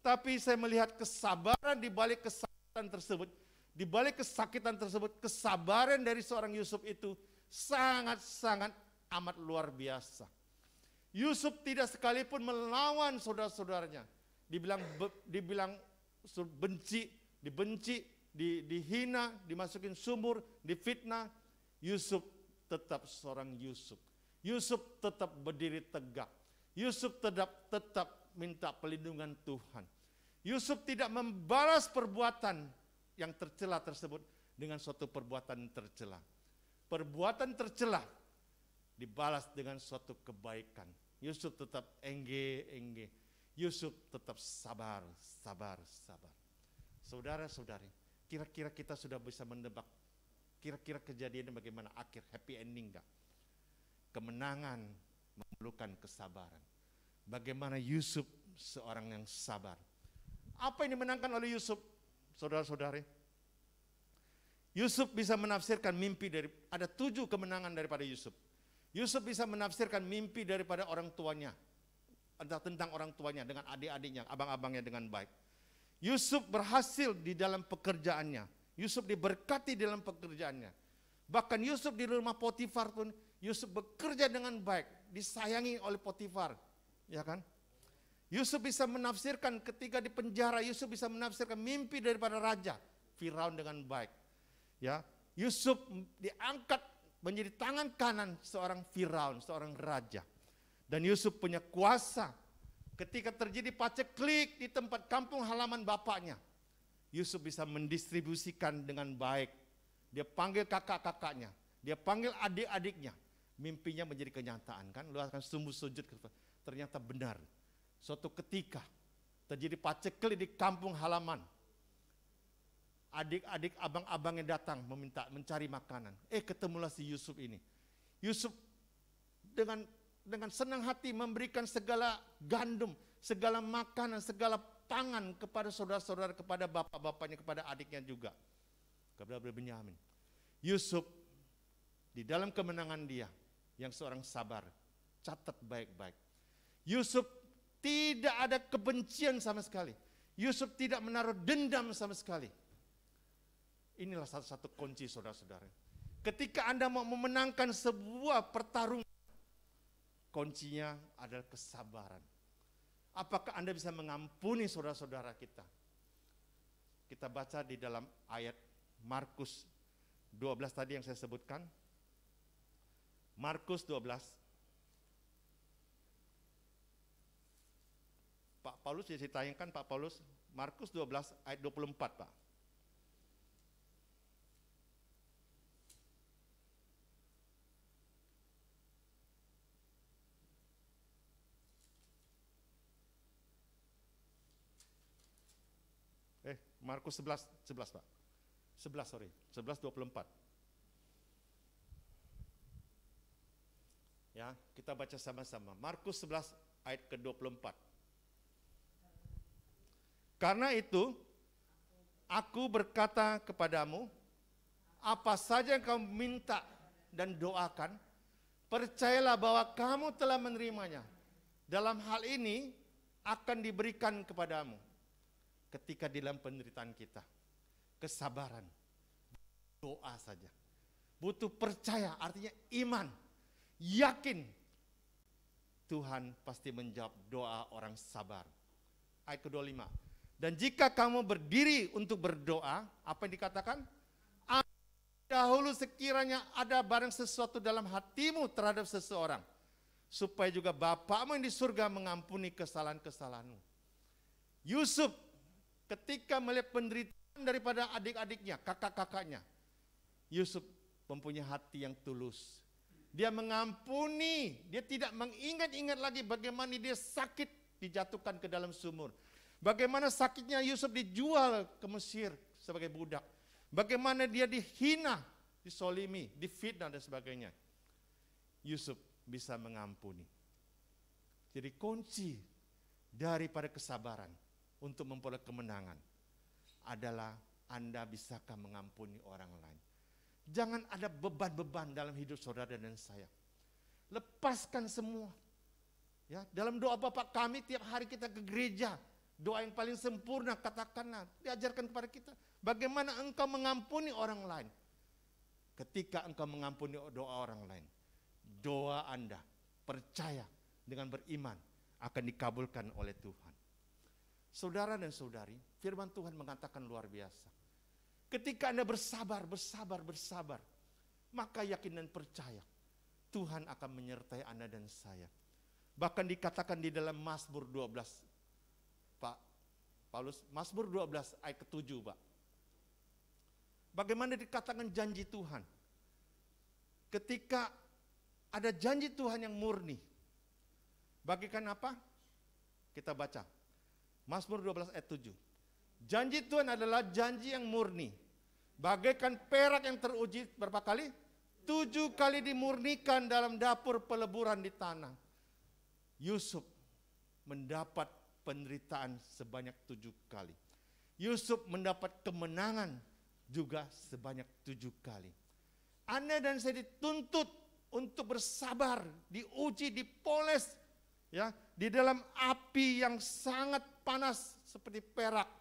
Tapi saya melihat kesabaran di balik kesakitan tersebut, di balik kesakitan tersebut, kesabaran dari seorang Yusuf itu sangat-sangat amat luar biasa. Yusuf tidak sekalipun melawan saudara-saudaranya. Dibilang benci, dibenci, dihina, dimasukin sumur, difitnah. Yusuf tetap seorang Yusuf. Yusuf tetap berdiri tegak. Yusuf tetap minta pelindungan Tuhan. Yusuf tidak membalas perbuatan yang tercela tersebut dengan suatu perbuatan tercela. Perbuatan tercela dibalas dengan suatu kebaikan. Yusuf tetap engge. Yusuf tetap sabar. Saudara-saudari, kira-kira kita sudah bisa menebak kira-kira kejadiannya bagaimana, akhir happy ending enggak? Kemenangan memerlukan kesabaran. Bagaimana Yusuf seorang yang sabar. Apa yang dimenangkan oleh Yusuf, saudara-saudari? Yusuf bisa menafsirkan mimpi ada 7 kemenangan daripada Yusuf. Yusuf bisa menafsirkan mimpi daripada orang tuanya, tentang orang tuanya dengan adik-adiknya, abang-abangnya dengan baik. Yusuf berhasil di dalam pekerjaannya. Yusuf diberkati dalam pekerjaannya. Bahkan Yusuf di rumah Potifar pun, Yusuf bekerja dengan baik, disayangi oleh Potifar, ya kan? Yusuf bisa menafsirkan ketika di penjara, Yusuf bisa menafsirkan mimpi daripada raja Firaun dengan baik. Ya, Yusuf diangkat menjadi tangan kanan seorang Firaun, seorang raja. Dan Yusuf punya kuasa ketika terjadi paceklik di tempat kampung halaman bapaknya. Yusuf bisa mendistribusikan dengan baik. Dia panggil kakak-kakaknya, dia panggil adik-adiknya. Mimpinya menjadi kenyataan, kan? Lu akan sumbu sujud, ternyata benar. Suatu ketika terjadi paceklik di kampung halaman. Adik-adik abang-abangnya datang mencari makanan. Ketemulah si Yusuf ini. Yusuf dengan senang hati memberikan segala gandum, segala makanan, segala pangan kepada saudara-saudara, kepada bapak-bapaknya, kepada adiknya juga. Kepada Benyamin. Yusuf di dalam kemenangan dia yang seorang sabar, catat baik-baik. Yusuf tidak ada kebencian sama sekali. Yusuf tidak menaruh dendam sama sekali. Inilah satu-satu kunci saudara-saudara. Ketika Anda mau memenangkan sebuah pertarungan, kuncinya adalah kesabaran. Apakah Anda bisa mengampuni saudara-saudara kita? Kita baca di dalam ayat Markus 12 tadi yang saya sebutkan. Markus 12. Pak Paulus bisa ditayangkan, Pak Paulus. Markus 12 ayat 24, Pak. Markus 11 Pak. 11:24. Ya, kita baca sama-sama. Markus 11 ayat ke-24. Karena itu, aku berkata kepadamu, apa saja yang kamu minta dan doakan, percayalah bahwa kamu telah menerimanya. Dalam hal ini akan diberikan kepadamu. Ketika di dalam penderitaan kita, kesabaran, doa saja. Butuh percaya, artinya iman, yakin. Tuhan pasti menjawab doa orang sabar. Ayat ke-25. Dan jika kamu berdiri untuk berdoa, apa yang dikatakan? Dahulu sekiranya ada barang sesuatu dalam hatimu terhadap seseorang, supaya juga Bapamu yang di surga mengampuni kesalahan-kesalahanmu. Yusuf ketika melihat penderitaan daripada adik-adiknya, kakak-kakaknya, Yusuf mempunyai hati yang tulus. Dia mengampuni, dia tidak mengingat-ingat lagi bagaimana dia sakit dijatuhkan ke dalam sumur. Bagaimana sakitnya Yusuf dijual ke Mesir sebagai budak. Bagaimana dia dihina, disolimi, difitnah dan sebagainya. Yusuf bisa mengampuni. Jadi kunci daripada kesabaran untuk memperoleh kemenangan adalah Anda bisakah mengampuni orang lain. Jangan ada beban-beban dalam hidup saudara dan saya. Lepaskan semua. Ya, dalam doa Bapa kami tiap hari kita ke gereja, doa yang paling sempurna katakanlah, diajarkan kepada kita bagaimana engkau mengampuni orang lain. Ketika engkau mengampuni doa orang lain, doa Anda percaya dengan beriman akan dikabulkan oleh Tuhan. Saudara dan saudari, firman Tuhan mengatakan luar biasa. Ketika Anda bersabar, maka yakin dan percaya Tuhan akan menyertai Anda dan saya. Bahkan dikatakan di dalam Mazmur 12, Pak Paulus, Mazmur 12 ayat ke-7, Pak. Bagaimana dikatakan janji Tuhan? Ketika ada janji Tuhan yang murni, bagikan apa? Kita baca. Mazmur 12 ayat 7. Janji Tuhan adalah janji yang murni. Bagaikan perak yang teruji berapa kali? 7 kali dimurnikan dalam dapur peleburan di tanah. Yusuf mendapat penderitaan sebanyak 7 kali. Yusuf mendapat kemenangan juga sebanyak 7 kali. Anda dan saya dituntut untuk bersabar, diuji, dipoles, ya, di dalam api yang sangat panas seperti perak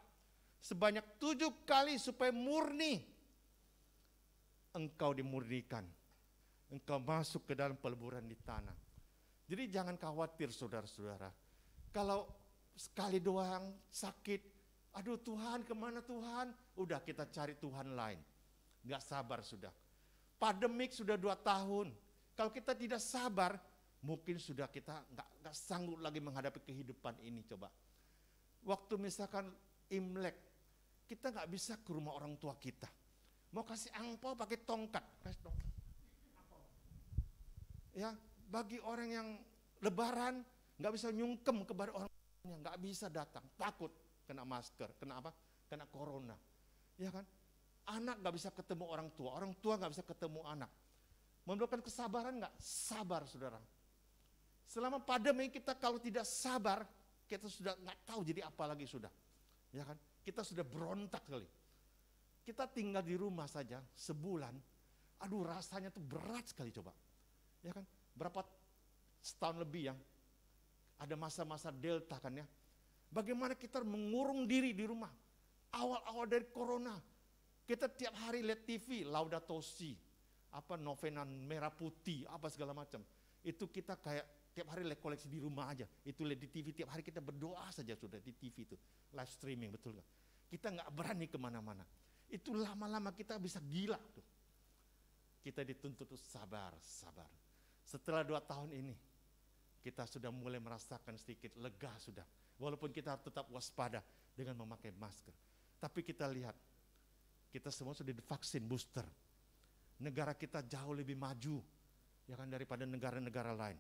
sebanyak 7 kali supaya murni. Engkau dimurnikan, engkau masuk ke dalam peleburan di tanah. Jadi jangan khawatir saudara-saudara, kalau sekali doang sakit, aduh Tuhan kemana Tuhan, udah kita cari Tuhan lain, gak sabar sudah. Pandemik sudah 2 tahun, kalau kita tidak sabar, mungkin sudah kita gak sanggup lagi menghadapi kehidupan ini. Coba, waktu misalkan Imlek, kita gak bisa ke rumah orang tua kita, mau kasih angpau pakai tongkat, kasih tongkat. Ya, bagi orang yang lebaran gak bisa nyungkem kepada orang tuanya, gak bisa datang, takut kena masker, kena apa? Kena corona, ya kan? Anak gak bisa ketemu orang tua gak bisa ketemu anak. Memerlukan kesabaran gak? Sabar saudara. Selama pandemi kita kalau tidak sabar, kita sudah gak tahu jadi apa lagi sudah. Ya kan? Kita sudah berontak kali. Kita tinggal di rumah saja sebulan, aduh rasanya tuh berat sekali coba. Ya kan? Berapa setahun lebih yang ada masa-masa delta kan ya. Bagaimana kita mengurung diri di rumah. Awal-awal dari corona, kita tiap hari lihat TV, Laudato Si, apa novena merah putih, apa segala macam. Itu kita kayak tiap hari lihat koleksi di rumah aja. Itu lihat di TV, tiap hari kita berdoa saja sudah di TV itu. Live streaming, betul gak? Kita gak berani kemana-mana. Itu lama-lama kita bisa gila tuh. Kita dituntut untuk sabar. Setelah 2 tahun ini, kita sudah mulai merasakan sedikit lega sudah. Walaupun kita harus tetap waspada dengan memakai masker. Tapi kita lihat, kita semua sudah divaksin booster. Negara kita jauh lebih maju ya kan daripada negara-negara lain.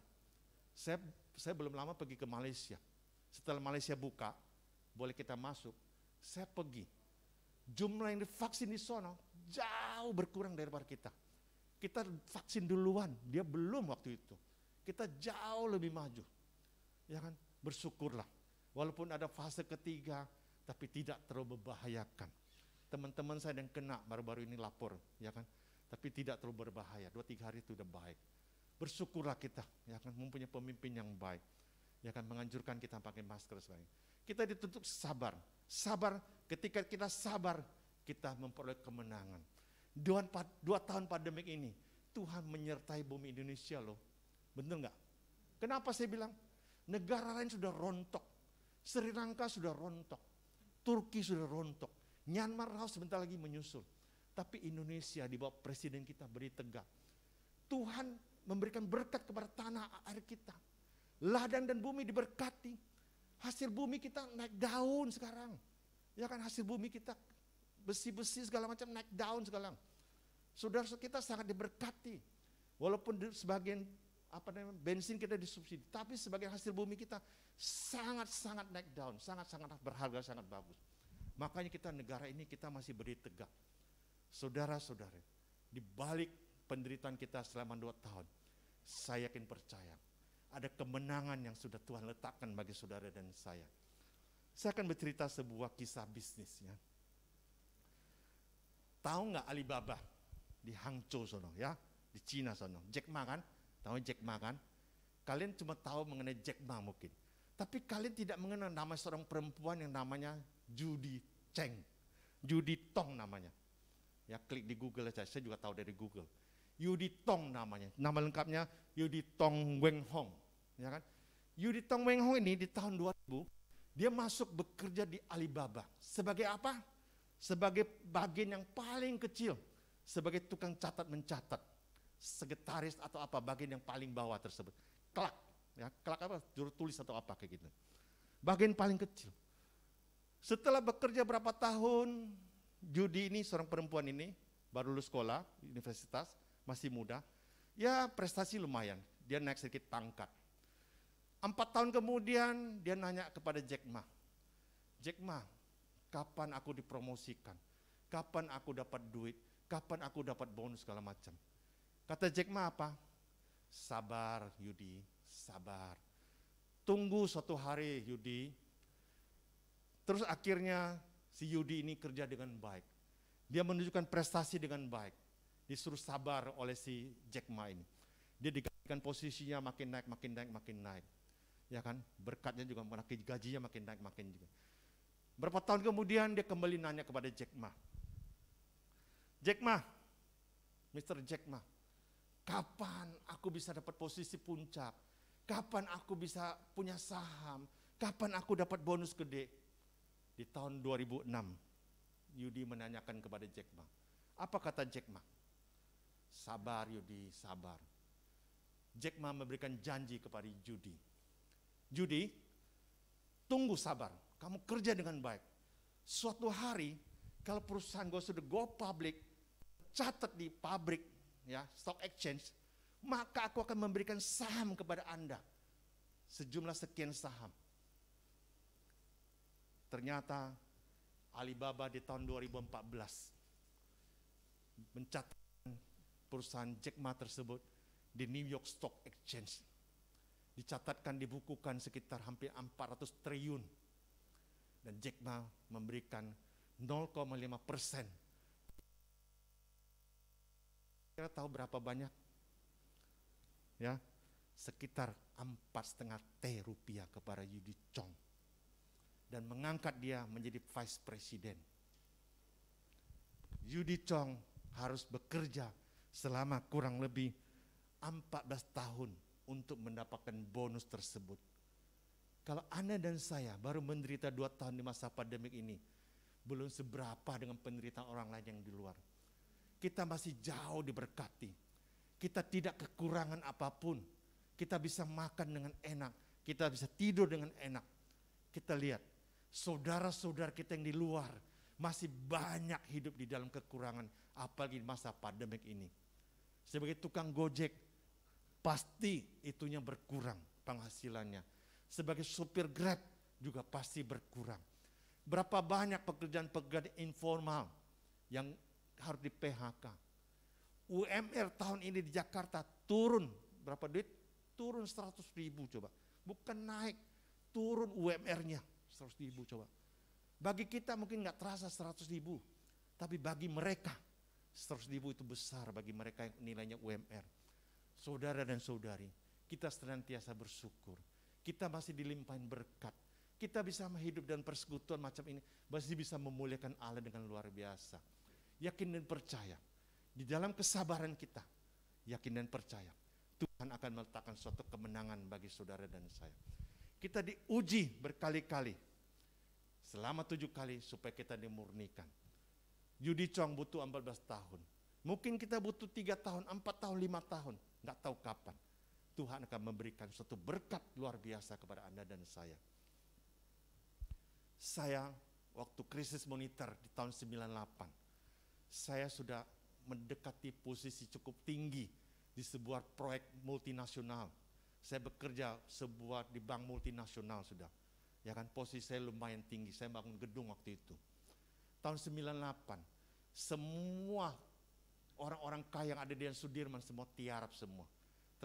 Saya belum lama pergi ke Malaysia. Setelah Malaysia buka, boleh kita masuk, saya pergi. Jumlah yang divaksin di sana jauh berkurang daripada kita. Kita vaksin duluan, dia belum waktu itu. Kita jauh lebih maju. Ya kan? Bersyukurlah. Walaupun ada fase ketiga, tapi tidak terlalu membahayakan. Teman-teman saya yang kena baru-baru ini lapor, ya kan? Tapi tidak terlalu berbahaya, 2-3 hari itu udah baik. Bersyukurlah kita, ya kan, mempunyai pemimpin yang baik, ya kan, menganjurkan kita pakai masker sebagainya. Kita dituntut sabar. Sabar, ketika kita sabar, kita memperoleh kemenangan. 2 tahun pandemik ini, Tuhan menyertai bumi Indonesia loh. Bener gak? Kenapa saya bilang? Negara lain sudah rontok. Sri Lanka sudah rontok. Turki sudah rontok. Myanmar harus sebentar lagi menyusul. Tapi Indonesia di bawah presiden kita beri tegak. Tuhan memberikan berkat kepada tanah air kita. Ladang dan bumi diberkati. Hasil bumi kita naik daun sekarang. Ya kan, hasil bumi kita besi-besi segala macam naik daun sekarang. Saudara kita sangat diberkati. Walaupun sebagian bensin kita disubsidi, tapi sebagian hasil bumi kita sangat-sangat naik daun, sangat-sangat berharga, sangat bagus. Makanya kita negara ini kita masih berdiri tegak. Saudara-saudara, di balik penderitaan kita selama 2 tahun, saya yakin percaya ada kemenangan yang sudah Tuhan letakkan bagi saudara dan saya. Saya akan bercerita sebuah kisah bisnis ya. Tahu nggak Alibaba di Hangzhou sono ya, di Cina sono, Jack Ma kan? Tahu Jack Ma kan? Kalian cuma tahu mengenai Jack Ma mungkin, tapi kalian tidak mengenal nama seorang perempuan yang namanya Judy Cheng, Judy Tong namanya. Ya klik di Google aja, saya juga tahu dari Google. Judy Tong namanya, nama lengkapnya Judy Tong Weng Hong, ya kan? Judy Tong Weng Hong ini di tahun 2000 dia masuk bekerja di Alibaba sebagai apa? Sebagai bagian yang paling kecil, sebagai tukang catat mencatat, sekretaris atau apa bagian yang paling bawah tersebut. Kelak, ya kelak apa? Juru tulis atau apa kayak gitu. Bagian paling kecil. Setelah bekerja berapa tahun, Judy ini seorang perempuan ini baru lulus sekolah universitas, masih muda, ya prestasi lumayan, dia naik sedikit pangkat. 4 tahun kemudian dia nanya kepada Jack Ma, Jack Ma, kapan aku dipromosikan? Kapan aku dapat duit? Kapan aku dapat bonus segala macam? Kata Jack Ma apa? Sabar Yudi, sabar. Tunggu suatu hari Yudi. Terus akhirnya si Yudi ini kerja dengan baik. Dia menunjukkan prestasi dengan baik. Disuruh sabar oleh si Jack Ma ini. Dia digantikan posisinya makin naik, makin naik, makin naik. Ya kan, berkatnya juga makin, gajinya makin naik, makin juga. Berapa tahun kemudian dia kembali nanya kepada Jack Ma. Jack Ma, Mr. Jack Ma, kapan aku bisa dapat posisi puncak? Kapan aku bisa punya saham? Kapan aku dapat bonus gede? Di tahun 2006, Yudi menanyakan kepada Jack Ma. Apa kata Jack Ma? Sabar Yudi, sabar. Jack Ma memberikan janji kepada Judy. Judy, tunggu sabar, kamu kerja dengan baik. Suatu hari, kalau perusahaan gue sudah go public, catat di pabrik, ya stock exchange, maka aku akan memberikan saham kepada Anda. Sejumlah sekian saham. Ternyata Alibaba di tahun 2014 mencatatkan perusahaan Jack Ma tersebut di New York Stock Exchange. Dicatatkan, dibukukan sekitar hampir 400 triliun. Dan Jack Ma memberikan 0,5%. Kira tahu berapa banyak? Ya, sekitar 4,5 T rupiah kepada Yudi Chong. Dan mengangkat dia menjadi vice president. Yudi Chong harus bekerja selama kurang lebih 14 tahun untuk mendapatkan bonus tersebut. Kalau Anda dan saya baru menderita 2 tahun di masa pandemik ini, belum seberapa dengan penderitaan orang lain yang di luar. Kita masih jauh diberkati. Kita tidak kekurangan apapun. Kita bisa makan dengan enak. Kita bisa tidur dengan enak. Kita lihat, saudara-saudara kita yang di luar masih banyak hidup di dalam kekurangan, apalagi di masa pandemik ini. Sebagai tukang Gojek, pasti itunya berkurang penghasilannya. Sebagai supir Grab juga pasti berkurang. Berapa banyak pekerjaan-pekerjaan informal yang harus di PHK. UMR tahun ini di Jakarta turun, berapa duit? Turun 100.000 coba. Bukan naik, turun UMR-nya 100.000 coba. Bagi kita mungkin nggak terasa 100.000, tapi bagi mereka 100.000 itu besar bagi mereka yang nilainya UMR. Saudara dan saudari, kita senantiasa bersyukur. Kita masih dilimpahin berkat. Kita bisa hidup dan persekutuan macam ini, masih bisa memuliakan Allah dengan luar biasa. Yakin dan percaya, di dalam kesabaran kita, yakin dan percaya, Tuhan akan meletakkan suatu kemenangan bagi saudara dan saya. Kita diuji berkali-kali, selama 7 kali supaya kita dimurnikan. Yudi Chong butuh 14 tahun. Mungkin kita butuh 3 tahun, 4 tahun, 5 tahun. Nggak tahu kapan. Tuhan akan memberikan suatu berkat luar biasa kepada Anda dan saya. Saya waktu krisis moneter di tahun 98, saya sudah mendekati posisi cukup tinggi di sebuah proyek multinasional. Saya bekerja di bank multinasional sudah. Ya kan, posisi saya lumayan tinggi, saya bangun gedung waktu itu. Tahun 98, semua orang-orang kaya yang ada di Sudirman semua tiarap semua.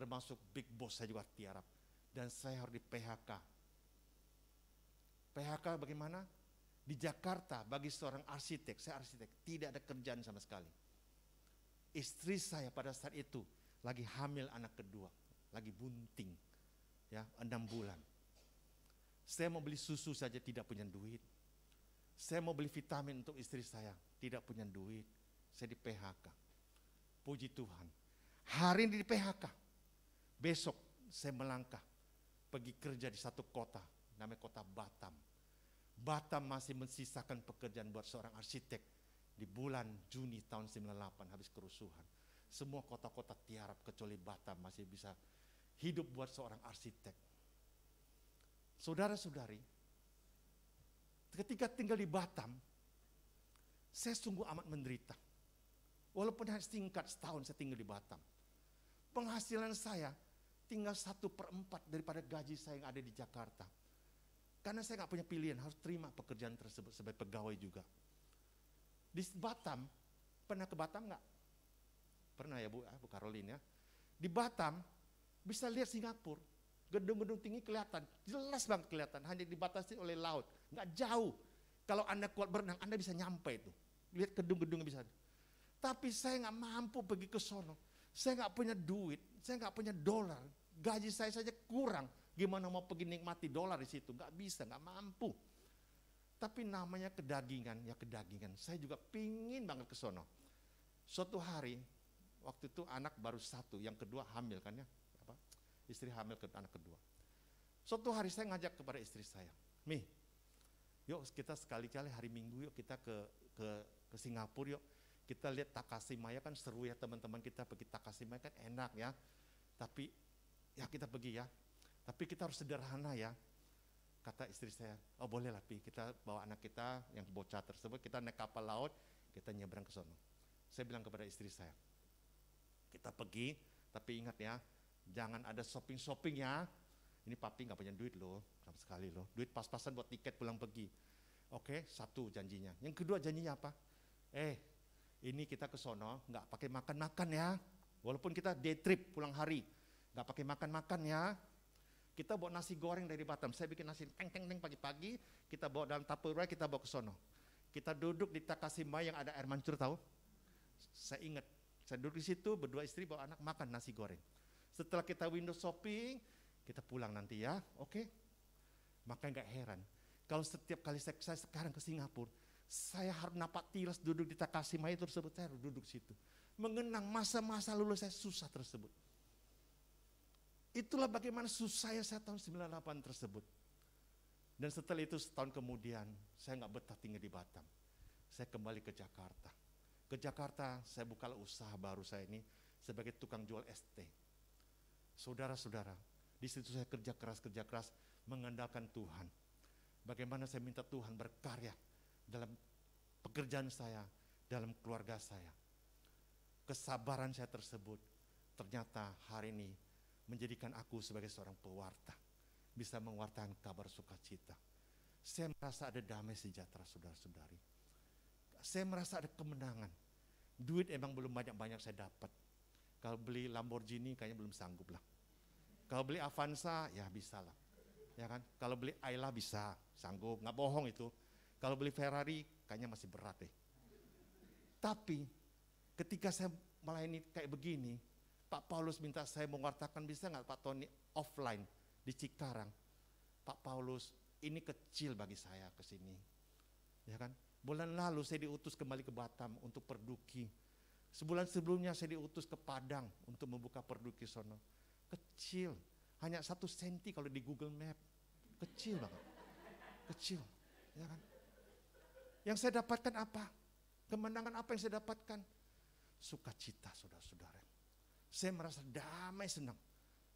termasuk big boss saya juga tiarap. Dan saya harus di PHK. PHK bagaimana? Di Jakarta bagi seorang arsitek, saya arsitek, tidak ada kerjaan sama sekali. Istri saya pada saat itu lagi hamil anak kedua, lagi bunting, ya 6 bulan. Saya mau beli susu saja tidak punya duit. Saya mau beli vitamin untuk istri saya, tidak punya duit. Saya di PHK. Puji Tuhan. Hari ini di PHK. Besok saya melangkah pergi kerja di satu kota, namanya kota Batam. Batam masih mensisakan pekerjaan buat seorang arsitek di bulan Juni tahun 98 habis kerusuhan. Semua kota-kota tiarap kecuali Batam masih bisa hidup buat seorang arsitek. Saudara-saudari, ketika tinggal di Batam, saya sungguh amat menderita. Walaupun hanya singkat setahun saya tinggal di Batam. Penghasilan saya tinggal 1/4 daripada gaji saya yang ada di Jakarta. Karena saya nggak punya pilihan, harus terima pekerjaan tersebut sebagai pegawai juga. Di Batam, pernah ke Batam nggak? Pernah ya Bu Caroline ya. Di Batam bisa lihat Singapura, gedung-gedung tinggi kelihatan, jelas banget kelihatan, hanya dibatasi oleh laut, nggak jauh. Kalau Anda kuat berenang, Anda bisa nyampe itu, lihat gedung-gedung bisa. Tapi saya nggak mampu pergi ke sono, saya nggak punya duit, saya nggak punya dolar, gaji saya saja kurang. Gimana mau pergi nikmati dolar di situ? Nggak bisa, nggak mampu. Tapi namanya kedagingan, ya kedagingan. Saya juga pingin banget ke sono. Suatu hari, waktu itu anak baru 1, yang kedua hamil kan ya, istri hamil ke anak kedua. Suatu hari saya ngajak kepada istri saya, Mi, yuk kita sekali-kali hari Minggu yuk kita ke Singapura yuk. Kita lihat Takashimaya kan seru ya teman-teman, kita pergi Takashimaya kan enak ya. Tapi ya kita pergi ya. Tapi kita harus sederhana ya. Kata istri saya, oh boleh lah Pi, kita bawa anak kita yang bocah tersebut, kita naik kapal laut, kita nyebrang ke sono. Saya bilang kepada istri saya, kita pergi, tapi ingat ya, jangan ada shopping-shopping ya. Ini papi nggak punya duit loh, sama sekali loh. Duit pas-pasan buat tiket pulang pergi. Oke, 1 janjinya. Yang kedua janjinya apa? Ini kita ke sono, nggak pakai makan-makan ya. Walaupun kita day trip pulang hari, nggak pakai makan-makan ya. Kita bawa nasi goreng dari Batam. Saya bikin nasi teng-teng pagi-pagi, kita bawa dalam Tupperware, kita bawa ke sono. Kita duduk di Takashimaya yang ada air mancur tahu? Saya ingat, saya duduk di situ berdua istri bawa anak makan nasi goreng. Setelah kita window shopping, kita pulang nanti ya, oke? Makanya nggak heran, kalau setiap kali saya sekarang ke Singapura, saya harus napak tilas duduk di Takashimaya tersebut, saya harus duduk situ. Mengenang masa-masa lalu saya susah tersebut. Itulah bagaimana susahnya saya tahun 98 tersebut. Dan setelah itu setahun kemudian, saya nggak betah tinggal di Batam. Saya kembali ke Jakarta. Ke Jakarta saya buka usaha baru saya ini sebagai tukang jual ST. Saudara-saudara, di situ saya kerja keras mengandalkan Tuhan. Bagaimana saya minta Tuhan berkarya dalam pekerjaan saya, dalam keluarga saya. Kesabaran saya tersebut ternyata hari ini menjadikan aku sebagai seorang pewarta, bisa mewartakan kabar sukacita. Saya merasa ada damai sejahtera saudara-saudari. Saya merasa ada kemenangan. Duit emang belum banyak-banyak saya dapat. Kalau beli Lamborghini kayaknya belum sanggup lah. Kalau beli Avanza ya bisa lah. Ya kan? Kalau beli Ayla bisa, sanggup, nggak bohong itu. Kalau beli Ferrari kayaknya masih berat deh. Tapi ketika saya melayani kayak begini, Pak Paulus minta saya mewartakan, bisa nggak Pak Tony offline di Cikarang. Pak Paulus, ini kecil bagi saya ke sini. Ya kan? Bulan lalu saya diutus kembali ke Batam untuk perduki. Sebulan sebelumnya saya diutus ke Padang untuk membuka perduki sono. Kecil, hanya 1 senti kalau di Google Map. Kecil banget. Kecil, ya kan? Yang saya dapatkan apa? Kemenangan apa yang saya dapatkan? Sukacita saudara-saudara. Saya merasa damai, senang.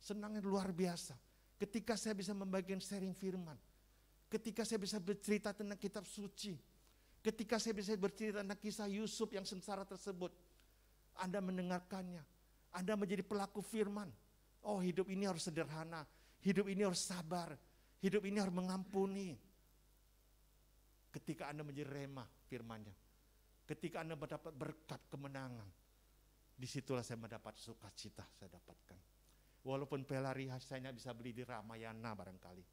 Senangnya luar biasa. Ketika saya bisa membagikan sharing firman. Ketika saya bisa bercerita tentang kitab suci. Ketika saya bisa bercerita tentang kisah Yusuf yang sengsara tersebut. Anda mendengarkannya. Anda menjadi pelaku firman. Oh, hidup ini harus sederhana. Hidup ini harus sabar. Hidup ini harus mengampuni. Ketika Anda menjadi rema firmannya. Ketika Anda mendapat berkat kemenangan. Disitulah saya mendapat sukacita saya dapatkan. Walaupun Pelari saya nggak bisa beli di Ramayana barangkali,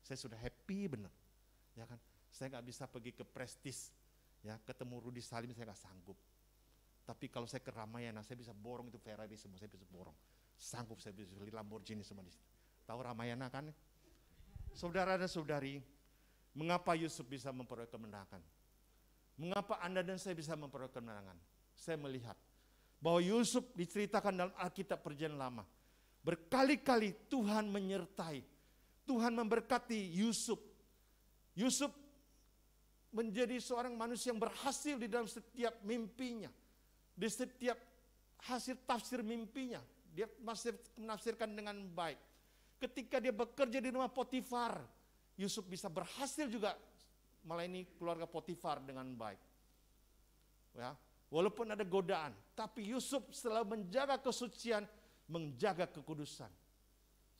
saya sudah happy bener, ya kan? Saya nggak bisa pergi ke Prestige, ya ketemu Rudi Salim saya nggak sanggup. Tapi kalau saya ke Ramayana, saya bisa borong itu Ferrari semua, saya bisa borong. Sanggup saya bisa beli Lamborghini semua di situ. Tahu Ramayana kan? Saudara dan saudari, mengapa Yusuf bisa memperoleh kemenangan? Mengapa Anda dan saya bisa memperoleh kemenangan? Saya melihat bahwa Yusuf diceritakan dalam Alkitab Perjanjian Lama. Berkali-kali Tuhan menyertai, Tuhan memberkati Yusuf. Yusuf menjadi seorang manusia yang berhasil di dalam setiap mimpinya. Di setiap hasil tafsir mimpinya, dia masih menafsirkan dengan baik. Ketika dia bekerja di rumah Potifar, Yusuf bisa berhasil juga melayani keluarga Potifar dengan baik. Ya, walaupun ada godaan, tapi Yusuf selalu menjaga kesucian, menjaga kekudusan.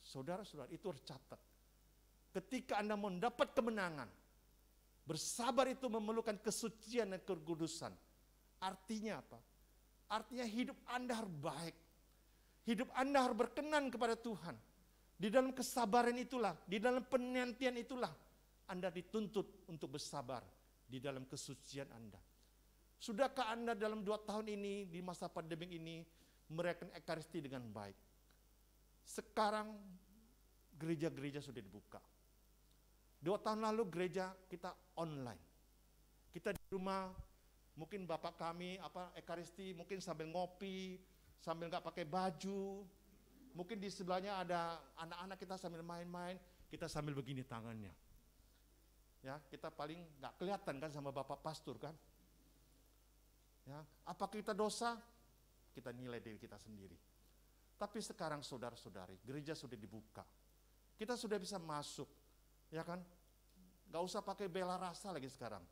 Saudara-saudara, itu harus catat. Ketika Anda mendapat kemenangan, bersabar itu memerlukan kesucian dan kekudusan. Artinya apa? Artinya hidup Anda harus baik. Hidup Anda harus berkenan kepada Tuhan. Di dalam kesabaran itulah, di dalam penantian itulah, Anda dituntut untuk bersabar di dalam kesucian Anda. Sudahkah Anda dalam 2 tahun ini, di masa pandemi ini, merayakan Ekaristi dengan baik? Sekarang gereja-gereja sudah dibuka. 2 tahun lalu gereja kita online. Kita di rumah, mungkin bapak kami Ekaristi mungkin sambil ngopi, sambil nggak pakai baju. Mungkin di sebelahnya ada anak-anak kita sambil main-main, kita sambil begini tangannya. Ya, kita paling nggak kelihatan kan sama bapak pastor kan. Ya, apa kita dosa? Kita nilai diri kita sendiri. Tapi sekarang saudara-saudari, gereja sudah dibuka. Kita sudah bisa masuk, ya kan? Gak usah pakai bela rasa lagi sekarang.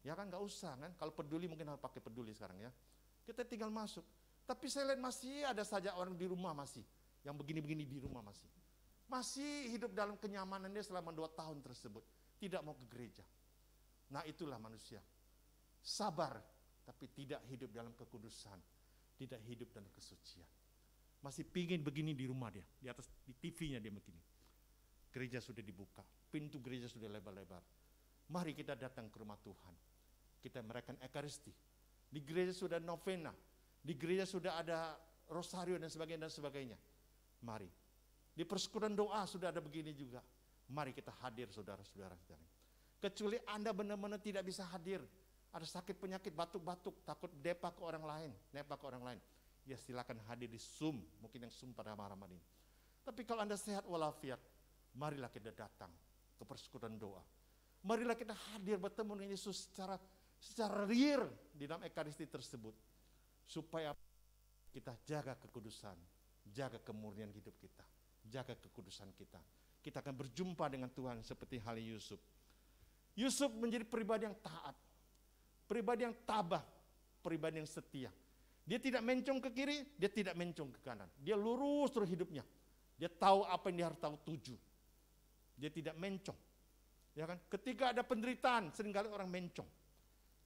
Ya kan, gak usah kan? Kalau peduli mungkin harus pakai peduli sekarang ya. Kita tinggal masuk. Tapi saya lihat masih ada saja orang di rumah masih. Yang begini-begini di rumah masih. Masih hidup dalam kenyamanan dia selama 2 tahun tersebut. Tidak mau ke gereja. Nah itulah manusia. Sabar, tapi tidak hidup dalam kekudusan. Tidak hidup dalam kesucian. Masih pingin begini di rumah dia. Di atas di TV-nya dia begini. Gereja sudah dibuka. Pintu gereja sudah lebar-lebar. Mari kita datang ke rumah Tuhan. Kita merayakan Ekaristi. Di gereja sudah novena. Di gereja sudah ada rosario dan sebagainya. Mari. Di persekutuan doa sudah ada begini juga. Mari kita hadir saudara-saudara. Kecuali Anda benar-benar tidak bisa hadir. Ada sakit penyakit, batuk-batuk, takut depa ke orang lain, ya silakan hadir di Zoom, mungkin yang Zoom pada malam ini. Tapi kalau Anda sehat walafiat, marilah kita datang ke persekutuan doa. Marilah kita hadir bertemu dengan Yesus secara real di dalam Ekaristi tersebut. Supaya kita jaga kekudusan, jaga kemurnian hidup kita, jaga kekudusan kita. Kita akan berjumpa dengan Tuhan seperti halnya Yusuf. Yusuf menjadi pribadi yang taat. Pribadi yang tabah, pribadi yang setia. Dia tidak mencong ke kiri, dia tidak mencong ke kanan. Dia lurus terus hidupnya. Dia tahu apa yang dia harus tahu tuju. Dia tidak mencong. Ya kan? Ketika ada penderitaan, seringkali orang mencong.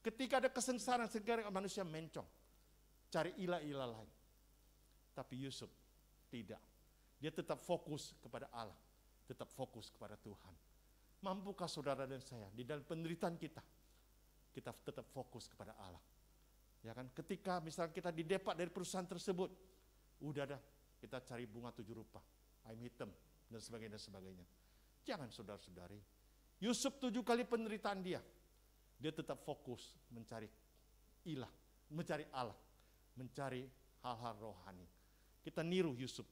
Ketika ada kesengsaraan, seringkali manusia mencong. Cari ilah-ilah lain. Tapi Yusuf tidak. Dia tetap fokus kepada Allah. Tetap fokus kepada Tuhan. Mampukah saudara dan saya di dalam penderitaan kita tetap fokus kepada Allah. Ya kan? Ketika misalnya kita didepak dari perusahaan tersebut, udah dah, kita cari bunga 7 rupa, ayam hitam, dan sebagainya. Jangan saudara-saudari. Yusuf 7 kali penderitaan dia tetap fokus mencari ilah, mencari Allah, mencari hal-hal rohani. Kita niru Yusuf.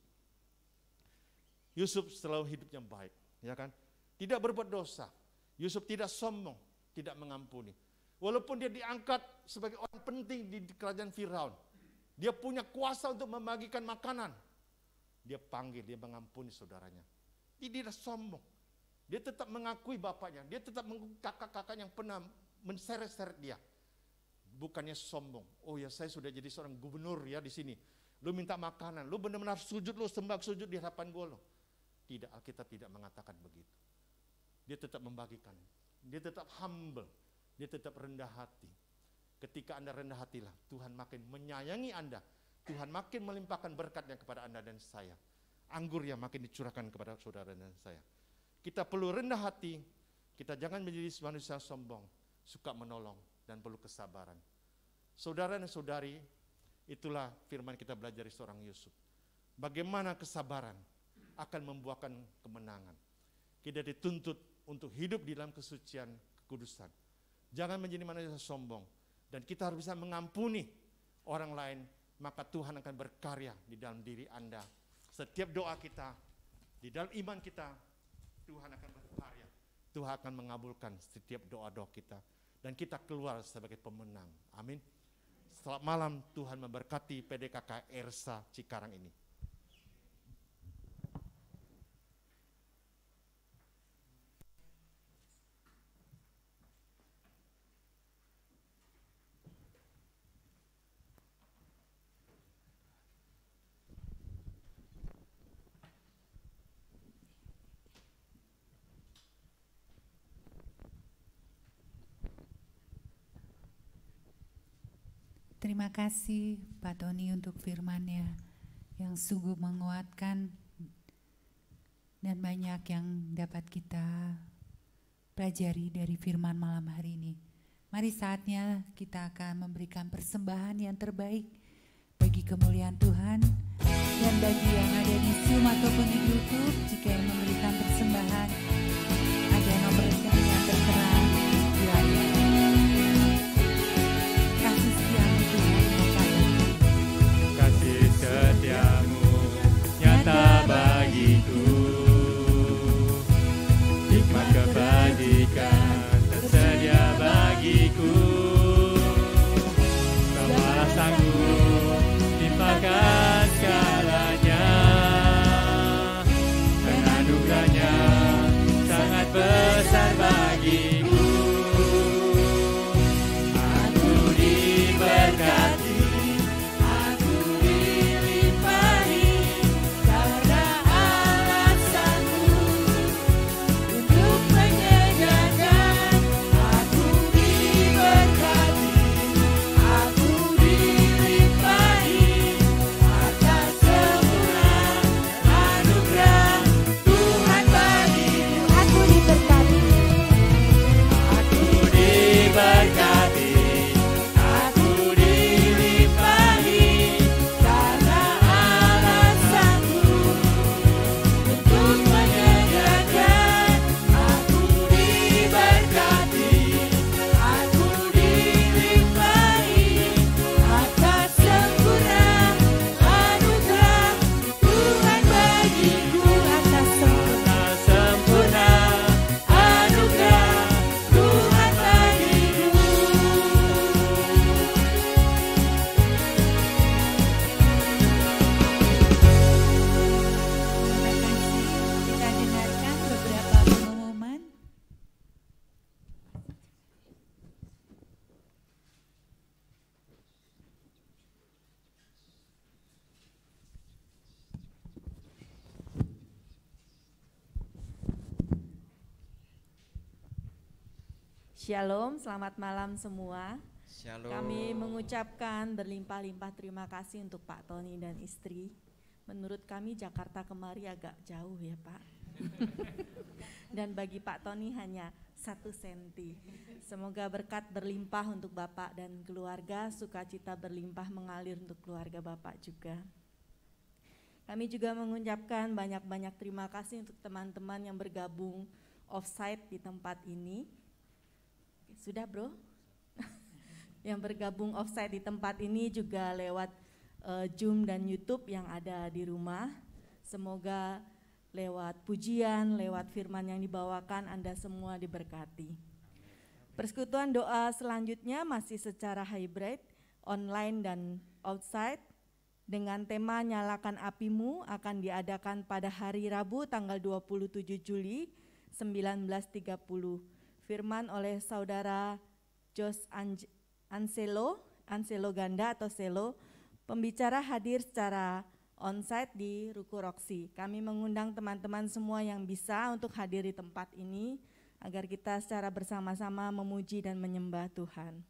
Yusuf selalu hidupnya baik, ya kan? Tidak berbuat dosa. Yusuf tidak sombong, tidak mengampuni. Walaupun dia diangkat sebagai orang penting di kerajaan Firaun, dia punya kuasa untuk membagikan makanan. Dia panggil, dia mengampuni saudaranya. Dia tidak sombong. Dia tetap mengakui bapaknya. Dia tetap mengakui kakak-kakak yang pernah menseret-seret dia. Bukannya sombong. Oh ya, saya sudah jadi seorang gubernur ya di sini. Lu minta makanan, lu benar-benar sujud, lu sembah sujud di hadapan gue lo. Tidak, Alkitab tidak mengatakan begitu. Dia tetap membagikan. Dia tetap humble. Dia tetap rendah hati. Ketika Anda rendah hatilah, Tuhan makin menyayangi Anda. Tuhan makin melimpahkan berkatnya kepada Anda dan saya. anggur yang makin dicurahkan kepada saudara dan saya. Kita perlu rendah hati, kita jangan menjadi manusia sombong, suka menolong, dan perlu kesabaran. Saudara dan saudari, itulah firman kita belajar dari seorang Yusuf. Bagaimana kesabaran akan membuahkan kemenangan. Kita dituntut untuk hidup di dalam kesucian, kekudusan. Jangan menjadi manusia sombong. Dan kita harus bisa mengampuni orang lain, maka Tuhan akan berkarya di dalam diri Anda. Setiap doa kita, di dalam iman kita, Tuhan akan berkarya. Tuhan akan mengabulkan setiap doa-doa kita. Dan kita keluar sebagai pemenang. Amin. Selamat malam, Tuhan memberkati PDKK Ersa Cikarang ini. Terima kasih Pak Tony untuk firman-Nya yang sungguh menguatkan dan banyak yang dapat kita pelajari dari firman malam hari ini. Mari saatnya kita akan memberikan persembahan yang terbaik bagi kemuliaan Tuhan, dan bagi yang ada di Zoom ataupun di YouTube, jika yang memberikan persembahan ada nomor rekening yang tertera di layar. Kasih setiamu nyata bagiku, hikmat kebajikan tersedia bagiku. Kau sanggup timpakan segalanya, dan anugerahnya sangat besar bagiku. Aku diberkati, Shalom, selamat malam semua. Shalom. Kami mengucapkan berlimpah-limpah terima kasih untuk Pak Tony dan istri. Menurut kami Jakarta kemari agak jauh ya Pak. Dan bagi Pak Tony hanya 1 senti. Semoga berkat berlimpah untuk Bapak dan keluarga, sukacita berlimpah mengalir untuk keluarga Bapak juga. Kami juga mengucapkan banyak-banyak terima kasih untuk teman-teman yang bergabung offsite di tempat ini. Sudah bro? Yang bergabung offsite di tempat ini juga lewat Zoom dan YouTube yang ada di rumah. Semoga lewat pujian, lewat firman yang dibawakan Anda semua diberkati. Persekutuan doa selanjutnya masih secara hybrid, online dan outside. Dengan tema Nyalakan Apimu akan diadakan pada hari Rabu tanggal 27 Juli 1930. Firman oleh Saudara Jos Anselo Ganda atau Selo. Pembicara hadir secara onsite di Ruko Roksi. Kami mengundang teman-teman semua yang bisa untuk hadir di tempat ini agar kita secara bersama-sama memuji dan menyembah Tuhan.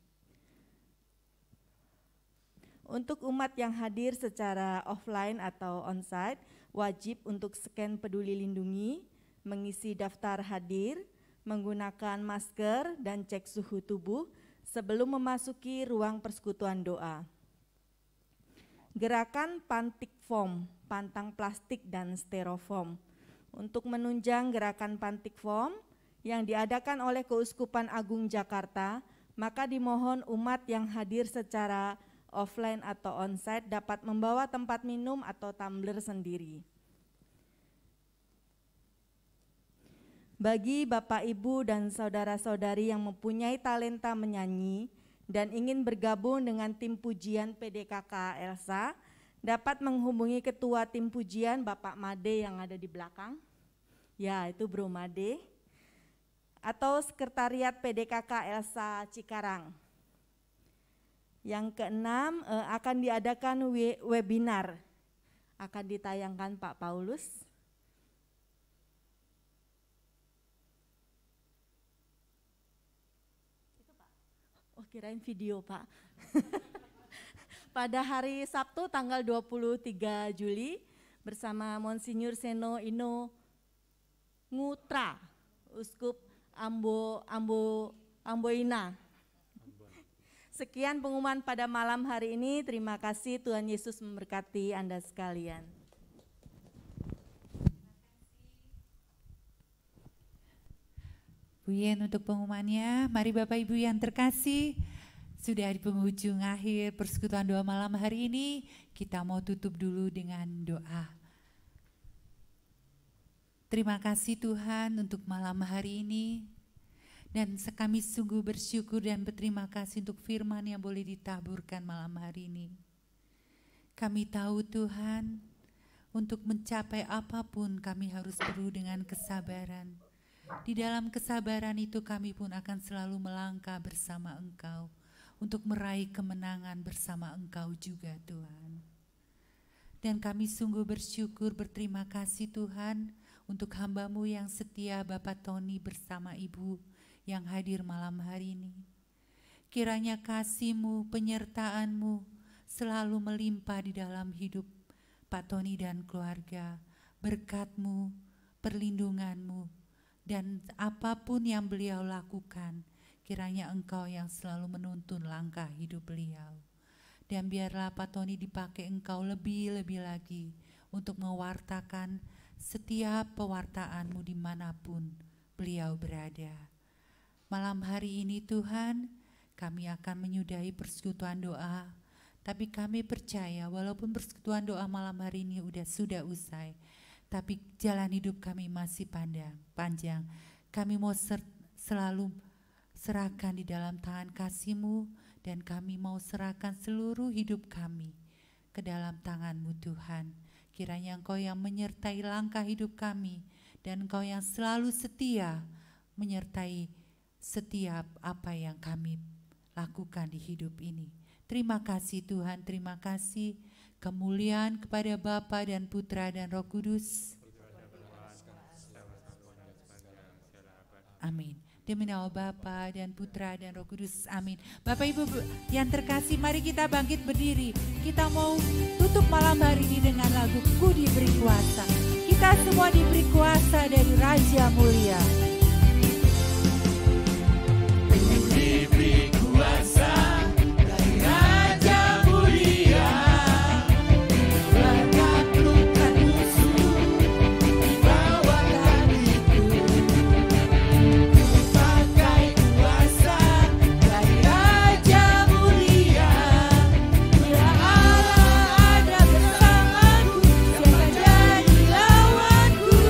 Untuk umat yang hadir secara offline atau onsite, wajib untuk scan Peduli Lindungi, mengisi daftar hadir, menggunakan masker dan cek suhu tubuh sebelum memasuki ruang persekutuan doa. Gerakan pantik foam, pantang plastik dan styrofoam. Untuk menunjang gerakan pantik foam yang diadakan oleh Keuskupan Agung Jakarta, maka dimohon umat yang hadir secara offline atau onsite dapat membawa tempat minum atau tumbler sendiri. Bagi Bapak, Ibu, dan saudara-saudari yang mempunyai talenta menyanyi dan ingin bergabung dengan tim pujian PDKK Elsa, dapat menghubungi Ketua Tim Pujian Bapak Made yang ada di belakang. Ya, itu Bro Made. Atau Sekretariat PDKK Elsa Cikarang. Yang keenam, akan diadakan webinar. Akan ditayangkan Pak Paulus. Oh, kirain video, Pak. Pada hari Sabtu tanggal 23 Juli bersama Monsinyur Seno Ino Ngutra, Uskup Amboina. Sekian pengumuman pada malam hari ini. Terima kasih, Tuhan Yesus memberkati Anda sekalian. Bu Yen untuk pengumumannya. Mari Bapak Ibu yang terkasih, sudah di penghujung akhir persekutuan doa malam hari ini, kita mau tutup dulu dengan doa. Terima kasih Tuhan untuk malam hari ini, dan kami sungguh bersyukur dan berterima kasih untuk firman yang boleh ditaburkan malam hari ini. Kami tahu Tuhan, untuk mencapai apapun kami harus perlu dengan kesabaran. Di dalam kesabaran itu kami pun akan selalu melangkah bersama Engkau, untuk meraih kemenangan bersama Engkau juga Tuhan. Dan kami sungguh bersyukur, berterima kasih Tuhan, untuk hamba-Mu yang setia Bapak Tony bersama Ibu yang hadir malam hari ini. Kiranya kasih-Mu, penyertaan-Mu selalu melimpah di dalam hidup Pak Tony dan keluarga. Berkat-Mu, perlindungan-Mu, dan apapun yang beliau lakukan, kiranya Engkau yang selalu menuntun langkah hidup beliau. Dan biarlah Pak Tony dipakai Engkau lebih-lebih lagi untuk mewartakan setiap pewartaan-Mu dimanapun beliau berada. Malam hari ini Tuhan, kami akan menyudahi persekutuan doa, tapi kami percaya walaupun persekutuan doa malam hari ini sudah usai, tapi jalan hidup kami masih panjang. Kami mau selalu serahkan di dalam tangan kasih-Mu, dan kami mau serahkan seluruh hidup kami ke dalam tangan-Mu Tuhan. Kiranya Engkau yang menyertai langkah hidup kami, dan Engkau yang selalu setia menyertai setiap apa yang kami lakukan di hidup ini. Terima kasih Tuhan, terima kasih. Kemuliaan kepada Bapa dan Putra dan Roh Kudus. Amin. Demi nama Bapa dan Putra dan Roh Kudus. Amin. Bapak Ibu yang terkasih, mari kita bangkit berdiri. Kita mau tutup malam hari ini dengan lagu Ku Diberi Kuasa. Kita semua diberi kuasa dari Raja Mulia. Ku diberi kuasa dari Raja Mulia. Menaklukkan musuh di bawah kakiku. Pakai kuasa dari Raja Mulia. Bila Allah ada bersamaku, siapa jadi lawanku?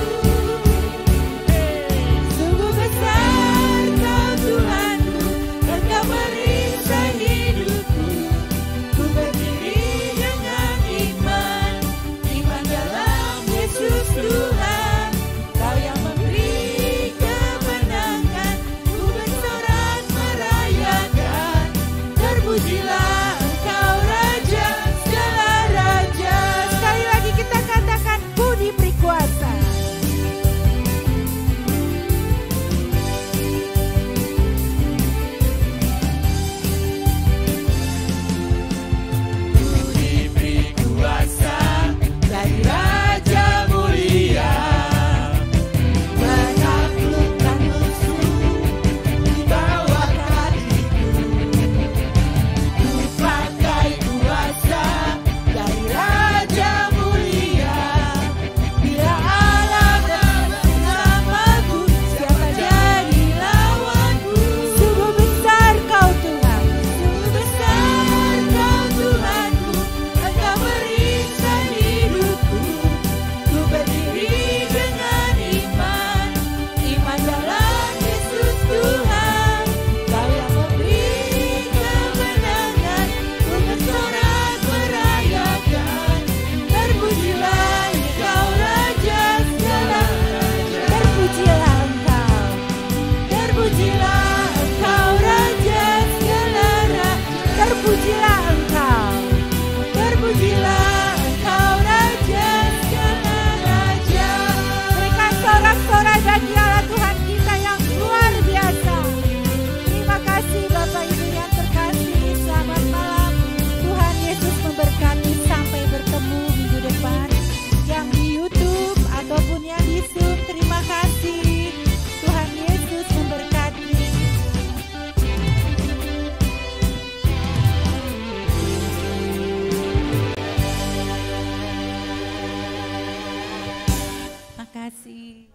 kasih.